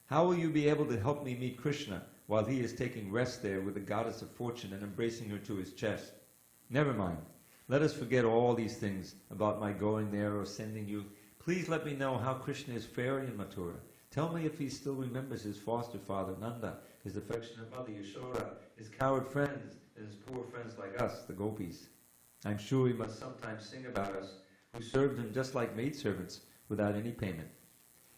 How will you be able to help me meet Krishna while he is taking rest there with the goddess of fortune and embracing her to his chest? Never mind. Let us forget all these things about my going there or sending you. Please let me know how Krishna is faring in Mathura. Tell me if he still remembers his foster father Nanda, his affectionate mother Yashoda, his coward friends, and his poor friends like us, the Gopis. I'm sure he must sometimes sing about us, who served him just like maidservants without any payment.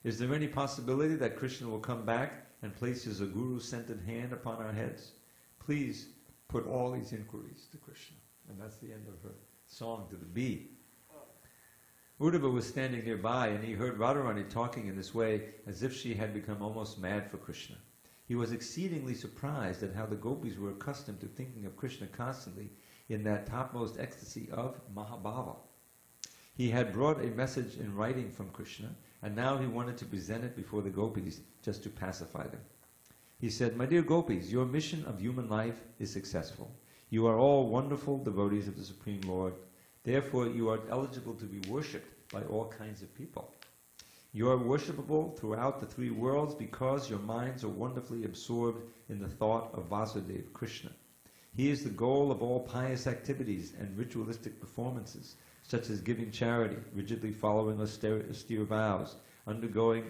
Is there any possibility that Krishna will come back and place his guru-scented hand upon our heads? Please put all these inquiries to Krishna. And that's the end of her song to the bee. Uddhava was standing nearby and he heard Radharani talking in this way as if she had become almost mad for Krishna. He was exceedingly surprised at how the Gopis were accustomed to thinking of Krishna constantly in that topmost ecstasy of Mahabhava. He had brought a message in writing from Krishna, and now he wanted to present it before the Gopis just to pacify them. He said, "My dear Gopis, your mission of human life is successful. You are all wonderful devotees of the Supreme Lord. Therefore, you are eligible to be worshipped by all kinds of people. You are worshipable throughout the three worlds because your minds are wonderfully absorbed in the thought of Vasudeva, Krishna. He is the goal of all pious activities and ritualistic performances, such as giving charity, rigidly following austere vows, undergoing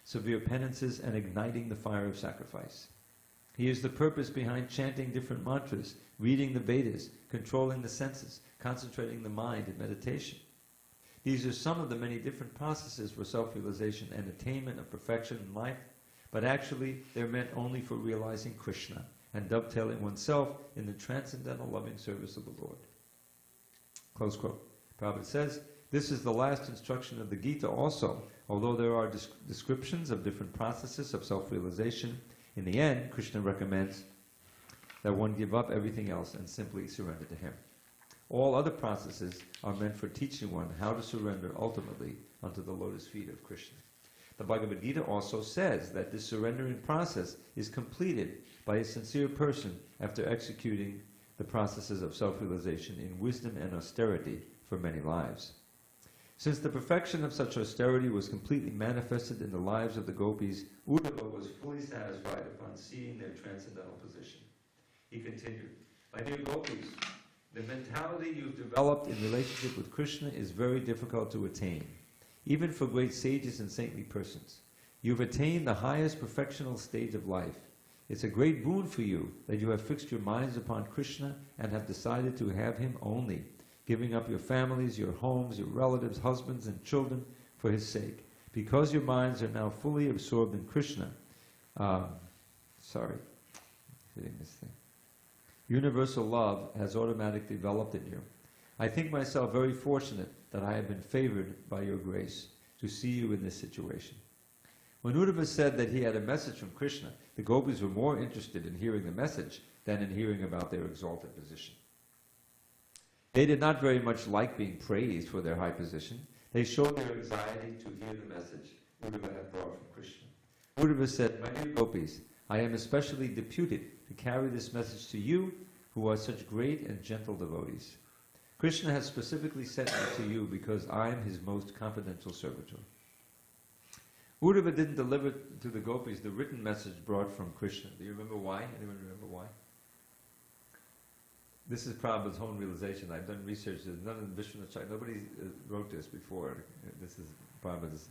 severe penances, and igniting the fire of sacrifice. He is the purpose behind chanting different mantras, reading the Vedas, controlling the senses, concentrating the mind in meditation. These are some of the many different processes for self-realization and attainment of perfection in life, but actually they're meant only for realizing Krishna and dovetailing oneself in the transcendental loving service of the Lord." Close quote. Prabhupada says, this is the last instruction of the Gita also. Although there are descriptions of different processes of self-realization, in the end, Krishna recommends that one give up everything else and simply surrender to him. All other processes are meant for teaching one how to surrender ultimately unto the lotus feet of Krishna. The Bhagavad Gita also says that this surrendering process is completed by a sincere person after executing the processes of self-realization in wisdom and austerity for many lives. Since the perfection of such austerity was completely manifested in the lives of the Gopis, Uddhava was fully satisfied upon seeing their transcendental position. He continued, "My dear Gopis, the mentality you've developed in relationship with Krishna is very difficult to attain, even for great sages and saintly persons. You've attained the highest perfectional stage of life. It's a great boon for you that you have fixed your minds upon Krishna and have decided to have him only, giving up your families, your homes, your relatives, husbands, and children for his sake. Because your minds are now fully absorbed in Krishna, universal love has automatically developed in you. I think myself very fortunate that I have been favored by your grace to see you in this situation." When Uddhava said that he had a message from Krishna, the Gopis were more interested in hearing the message than in hearing about their exalted position. They did not very much like being praised for their high position. They showed their anxiety to hear the message Uddhava had brought from Krishna. Uddhava said, "My dear Gopis, I am especially deputed to carry this message to you who are such great and gentle devotees. Krishna has specifically sent me to you because I am his most confidential servitor." Uddhava didn't deliver to the Gopis the written message brought from Krishna. Do you remember why? Anyone remember why? This is Prabhupada's own realization. I've done research. There's none in Vishwanath. Nobody wrote this before. This is Prabhupada's.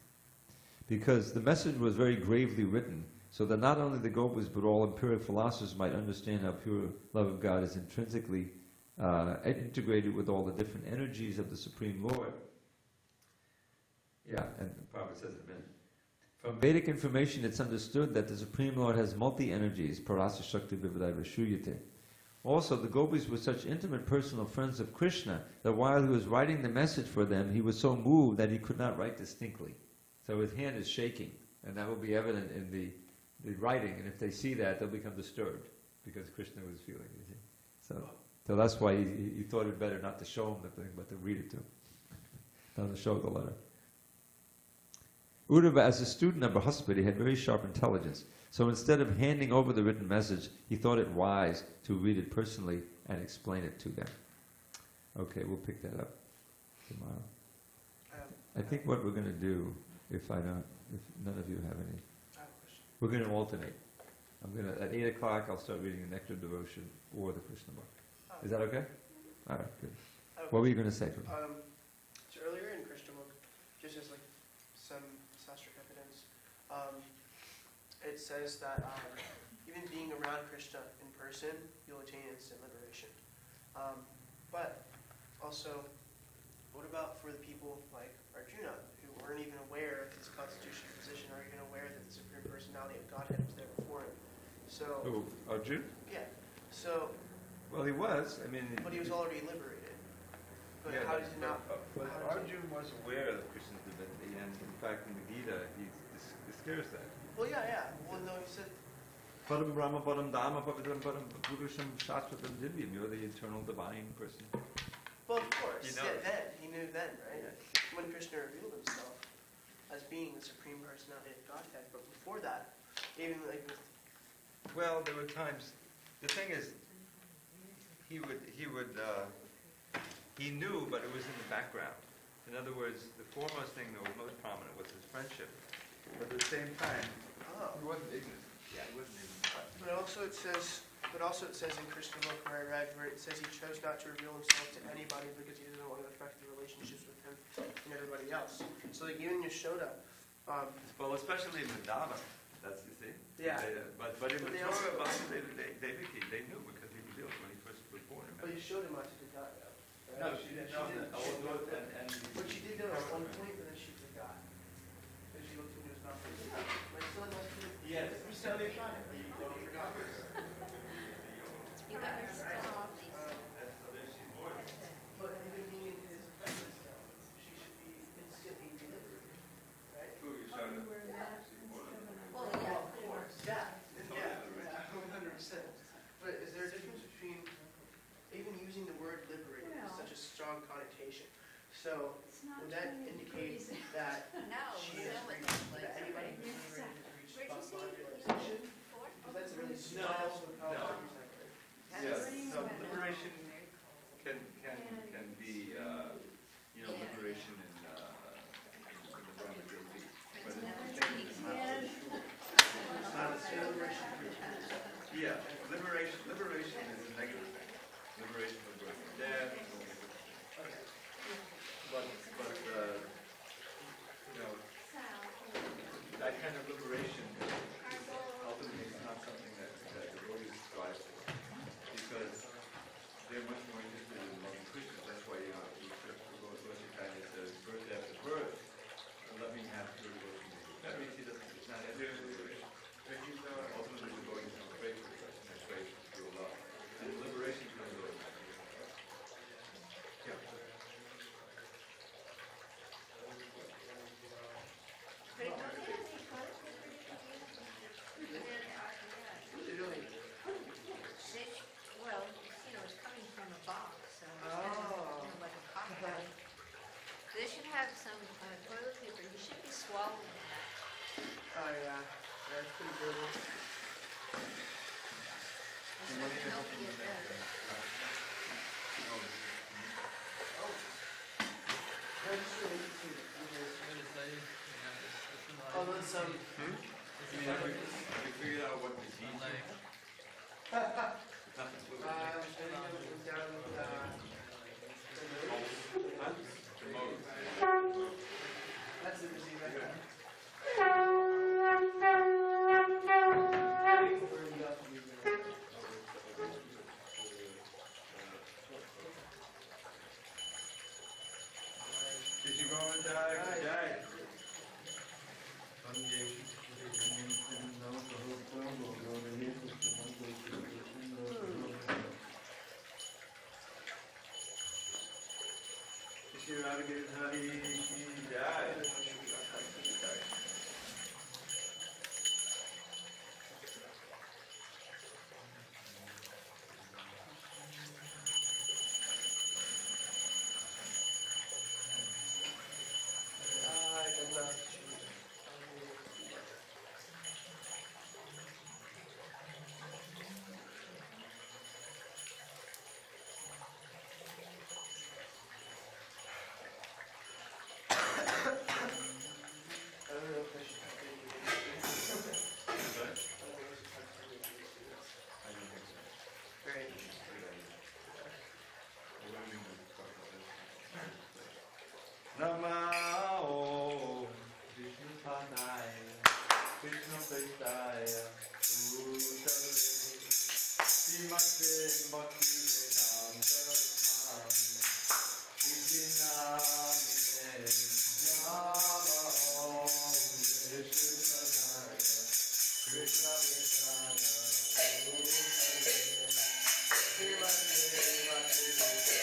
Because the message was very gravely written, so that not only the Gopis but all empiric philosophers might understand how pure love of God is intrinsically integrated with all the different energies of the Supreme Lord. Yeah, and Prabhupada says it a minute. From Vedic information, it's understood that the Supreme Lord has multi-energies, parasa shakti vividai vishuyate. Also, the Gopis were such intimate personal friends of Krishna that while he was writing the message for them, he was so moved that he could not write distinctly. So his hand is shaking, and that will be evident in the writing. And if they see that, they'll become disturbed because Krishna was feeling it. You see? So that's why he thought it better not to show him the thing, but to read it to him, not to show the letter. Uddhava, as a student of Brahaspati, had very sharp intelligence. So instead of handing over the written message, he thought it wise to read it personally and explain it to them. Okay, we'll pick that up tomorrow. I think what we're going to do, if none of you have any, we're going to alternate. At 8 o'clock, I'll start reading the Nectar Devotion or the Krishna book. Is that okay? All right, good. What were you going to say? So earlier in Krishna book, just as like some sastric evidence, it says that even being around Krishna in person, you'll attain instant liberation. But also, what about for the people like Arjuna, who weren't even aware of his constitutional position, or even aware that the Supreme Personality of Godhead was there before him? So. Oh, Arjuna? Yeah. So. Well, he was. I mean. But he was already liberated. But yeah, how did he not? But Arjuna was aware of Krishna's divinity, and in fact, in the Gita, he discovers that. Well, yeah. Well, no, he said. Param Brahma, Param Dhamma, Pavitram, Param Purusham, Shastratam Divyam. You're the eternal divine person. Well, of course. He knows. Yeah, then. He knew then, right? When Krishna revealed himself as being the Supreme Personality of Godhead. But before that, even like with. Well, there were times. The thing is, he knew, but it was in the background. In other words, the foremost thing that was most prominent was his friendship. But at the same time, he wasn't ignorant. Yeah, he wasn't ignorant. But also it says in Krishna book where I read, where it says he chose not to reveal himself to anybody because he didn't want to affect the relationships with him and everybody else. So like even Yashoda. Well, especially in Vrindavan, that's the thing. Yeah. But in Mathura, Devaki, they knew because he revealed when he first was born. But Yashoda must have forgot though. Right? No, she didn't know that. But she did know at one point, but then she forgot. Because she looked into his mouth and said, my son must be. Yes. You said they got it, but you forgot. You got your stuff. But even being in his presence though, she should be instantly delivered. Right? Well, yeah, of course. Yeah, 100%. But is there a difference between even using the word liberated is such a strong connotation? So would that indicate that No, she so is it's reached, like. that anybody can be ready to reach Where'd you say realization? Because that's a really small, powerful use that word. Yes. So liberation can be liberation in the Brahma-yogi. But it's not the same liberation. Yeah, liberation is a negative thing. Liberation from birth and death. But that kind of liberation ultimately is not something that the devotees strive for, because they're much more interested in loving Krishna. That's why you kind of says birth after birth. Let me have pure devotion. That means it's not every liberation. Ultimately, the devotees don't pray for Krishna, they pray for pure love, and liberation comes over. Yeah. Well, it's coming from a box, so it's kind of, like a cocktail. They should have some toilet paper. You should be swallowing that. Oh yeah, that's pretty good. There's nothing else to get better. Oh, that's some. We figured out what the Gita That's the disease right there. Did you go and die? Radharani ki jai. Namah Vishnu Padaya Krishna Prestaya Bhutale Srimate Bhakti Vedanta Swami Iti Namine Namah Vishnu Padaya Krishna Prestaya Bhutale Srimate Bhakti Vedanta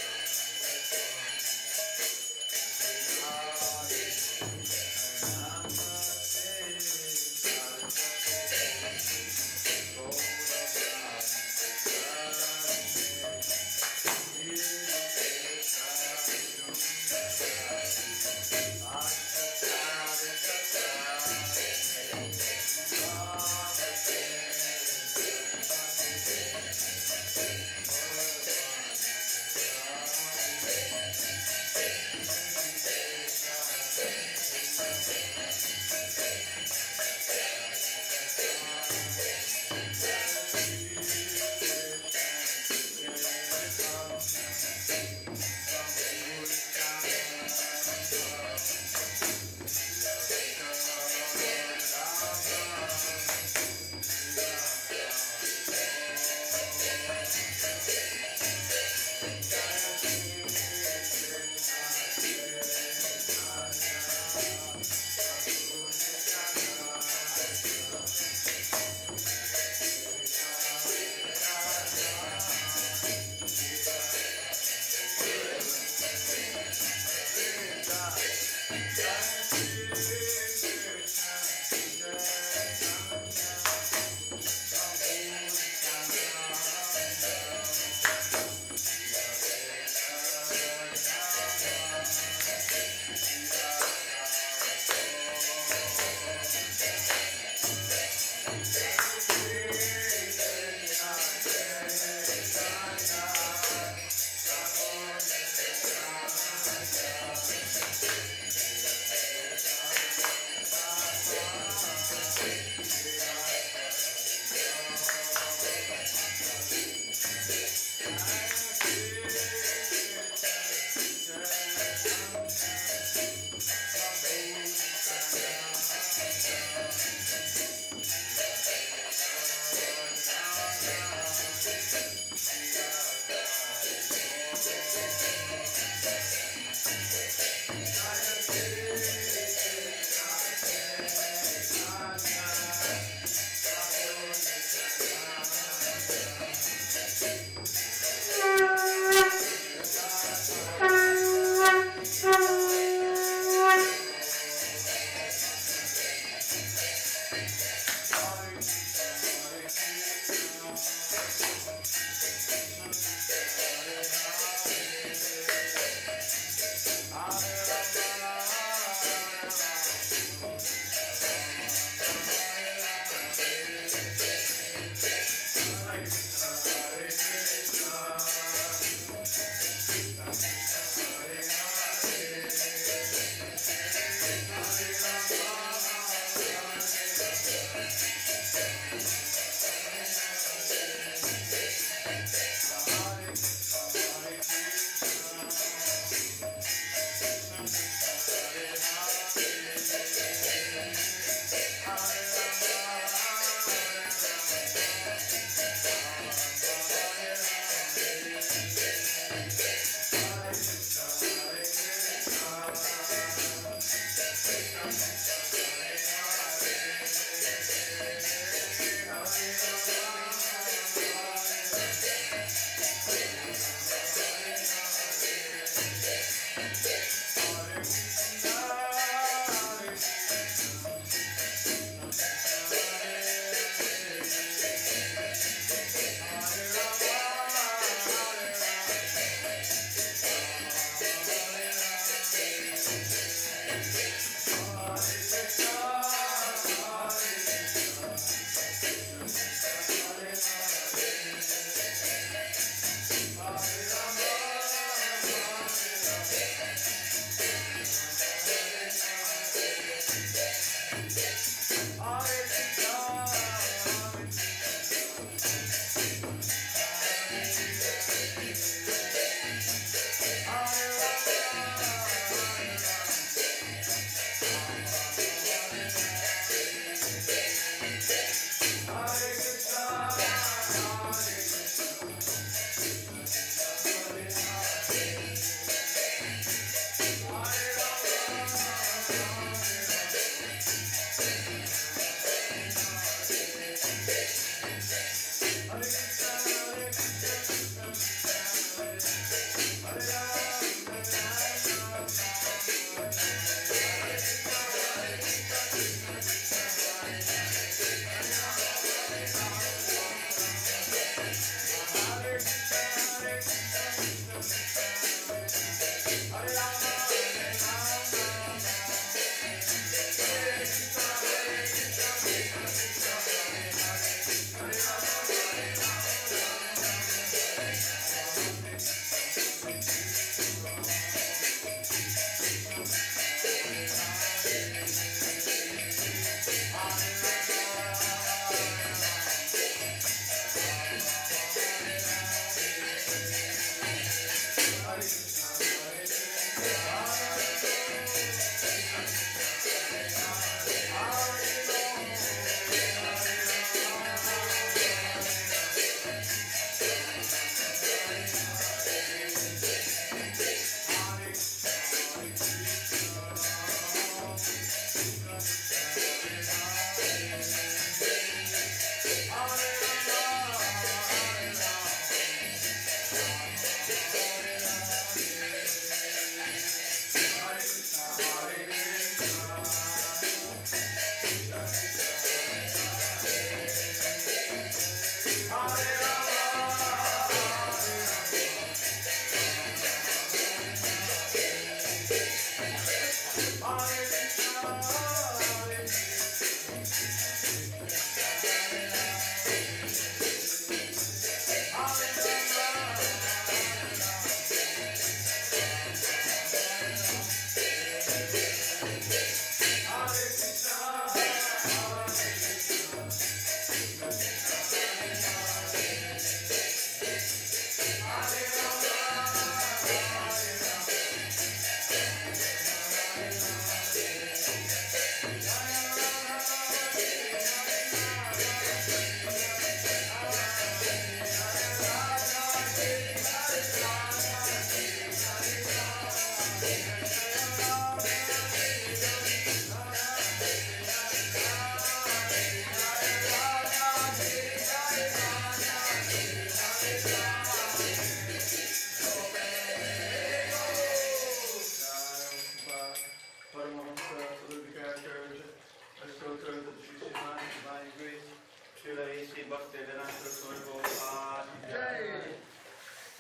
Shila A.C. Bhaktivedanta Swami Prabhupada ki jai.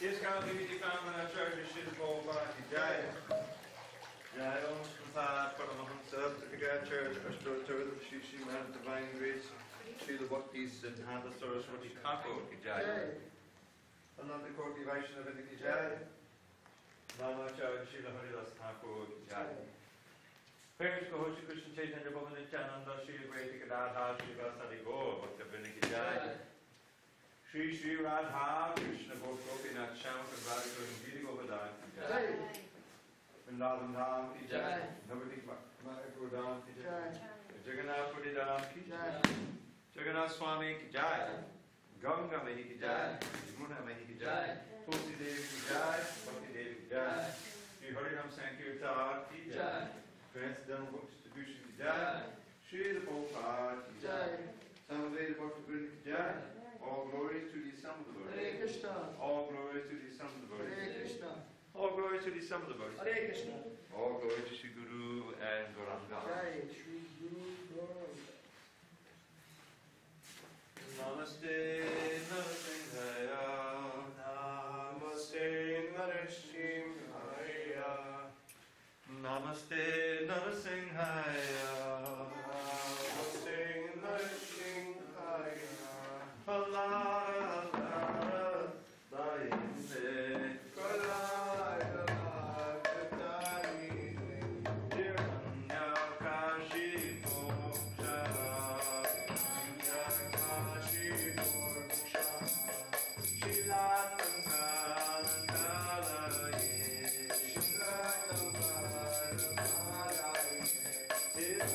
ISKCON Church Shri Prabhupada ki jai. Jai Om Prasad Paramahamsa Tripika Church Ashtotar Shri Srimad Divine Grace Srila Bhakti Siddhanta Saraswati Thakur ki jai. Ananda Koti Vaishnava ki jai. Namacharya Srila Haridas Thakur ki jai. Parents ko Shri Krishna Chaitanya Prabhu Nityananda Shri Radharani Radha Shri SanDiego Bhaktivinoda ki jai. Shri Shri Radha Krishna Gopinath Shyam Radharani Gita Govardhan ki jai. Vrindavan Dham ki jai. Navati Mayapur Dham ki jai. Jagannath Puri Dham ki jai. Jagannath Swami ki jai. Ganga Mahi ki jai. Yamuna Mahi ki jai. Tulsi Devi ki jai. Bhakti Devi ki jai. Shri Harinam Sankirtan ki jai. Transcendental Book Distribution ki jai. Shri Prabhupada ki jai. Samaveda Bhaktivinoda ki jai. All glories to the Son of the Lord. Hare Krishna. All glories to the Son of the Lord. Hare Krishna. All glories to the Son of the Lord. Hare Krishna. All glories to Shri Guru and Gauranga. Jai Shri Guru Gauranga. Namaste Narasimhaya. Namaste Narasimhaya. Namaste Narasimhaya. Namaste Narasimhaya. Allah, Allah, Dainde. Is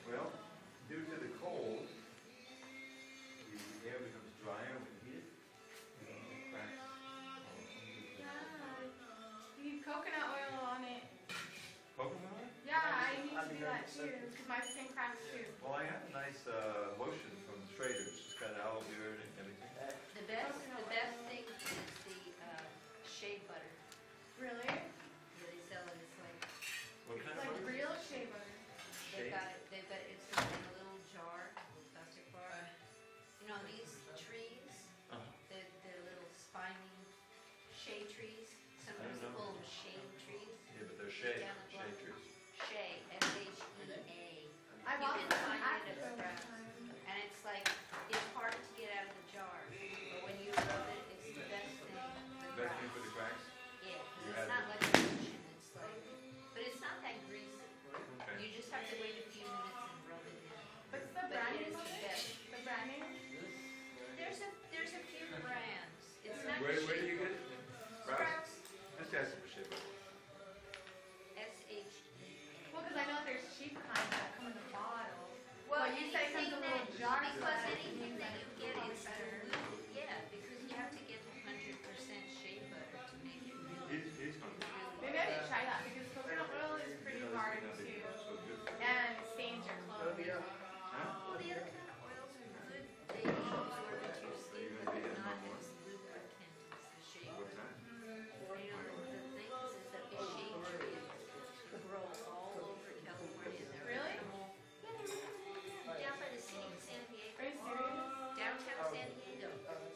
Well, due to the cold, the air becomes drier when you heat it. It cracks. You need coconut oil on it. Coconut oil? Yeah, I need to I'd be do that nervous. too, because my skin cracks too. Well, I have a nice lotion from Schrader's. It's got aloe vera and everything. The best thing is the shea butter Really? that they sell, and it's like, What kind Like of butter? real shea butter. they've got it, it's in a little jar, a little plastic bar. You know, these trees, Uh-huh. the little spiny shea trees, sometimes they know. call them shade trees. Yeah, but they're shade, Down the shade block. trees. Shea, S-H-E-A. I You bought can some find at it at the Sprouts. time. And it's like, it's hard to get out of the jar, but when you rub it, it's the best thing. Best thing for the cracks? Yeah, 'cause You it's had not it. like a lotion, it's like, but it's not that greasy. Okay. You just have to wait a few minutes and rub it in. What's the But brand it name is of the it? best. The brand name? There's a few brands. It's not Where do cheap. you get it? Sprouts? Let's ask them for shea butter. S-H-E. Well, because I know there's cheap kinds that come in a bottle. Well, But you said it comes in a little jar, so because that anything means that that you it's get probably is better. dilute. Yeah, because you have to get 100% shea butter to make it really, He's going to. Maybe I should try that because coconut oil is pretty hard to, and stains your Oh, clothes. yeah. Well, the other kind of oils are good. They absorb into your skin, but they're not as lubricant as the shea What's butter. that? You know, the thing is that the shea trees grow all over California. They're Really? Yeah, they're down by the city of San Diego. Are you serious? Downtown San Diego.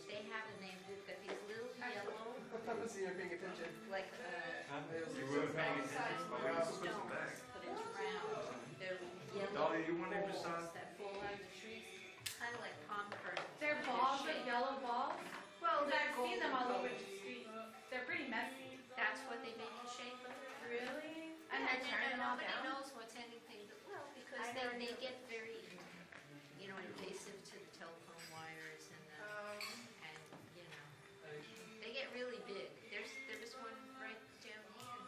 They have them. They've got these little yellow, I was you're paying attention. like You weren't paying attention, but we also put some back. stones, but it's round. They're yellow Dolly, you want him to balls sign? that fall out of the trees, kind of like palm kernels. They're balls of yellow balls? Well, Because I've seen them all over golden the street. They're pretty messy. That's what they make in shea butter. Really? And And they turn them all nobody down? knows what's anything but, well, because I never they knew. get very, you know, invasive to the telephone wires and you know, they get really big. There was one right down here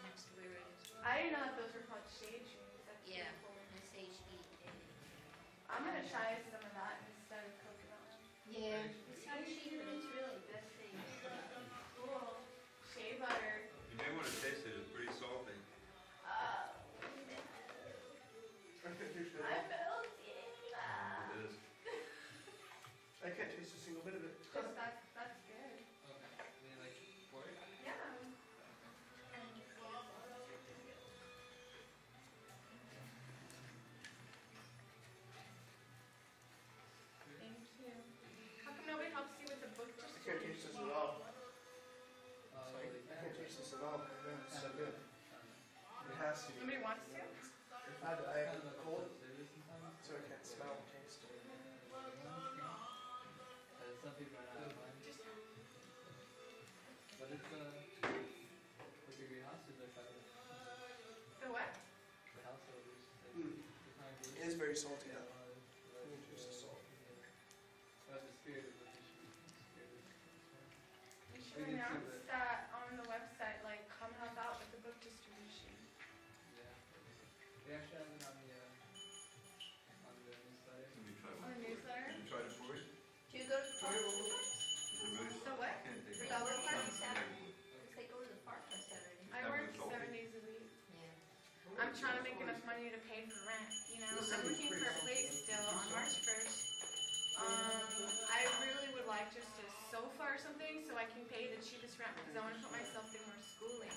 next to where it is. I didn't know that those were called shade trees. That's Yeah. pretty cool. S-H-E-A. I'm gonna try some of that instead of coconut. Yeah. It's not cheap, but it's really the best thing. Cool. Shea butter. You may want to taste it, it's pretty salty. I felt it. It is. I can't taste a single bit of it. That's good. Okay. Any like pork? Yeah. Thank you. How come nobody helps you with the book I can't taste distribution? this at all. They I can't taste this at all. I know, it's so good. It has to be. Nobody wants to? I have a cold, so I can't smell and taste it. Some people are not fine. But it's like a greenhouse is like The what? the house orders. It is very salty though. I can taste the salt. That's the spirit of the fish. You should announce that on the website, like, come help out with the book distribution. Yeah. We actually have it on the newsletter. Let me try On one. the newsletter? Can you try it for it? Do you go to the park? Is it really The what? I can't take The it. dog park It's Saturday? not- Because they go to the park on Saturday. I That work was salty. 7 days a week. Yeah. I'm trying to make enough money to pay for rent, you know? I'm looking for a place still on March 1st. I really would like just a sofa or something so I can pay the cheapest rent because I want to put myself through more schooling.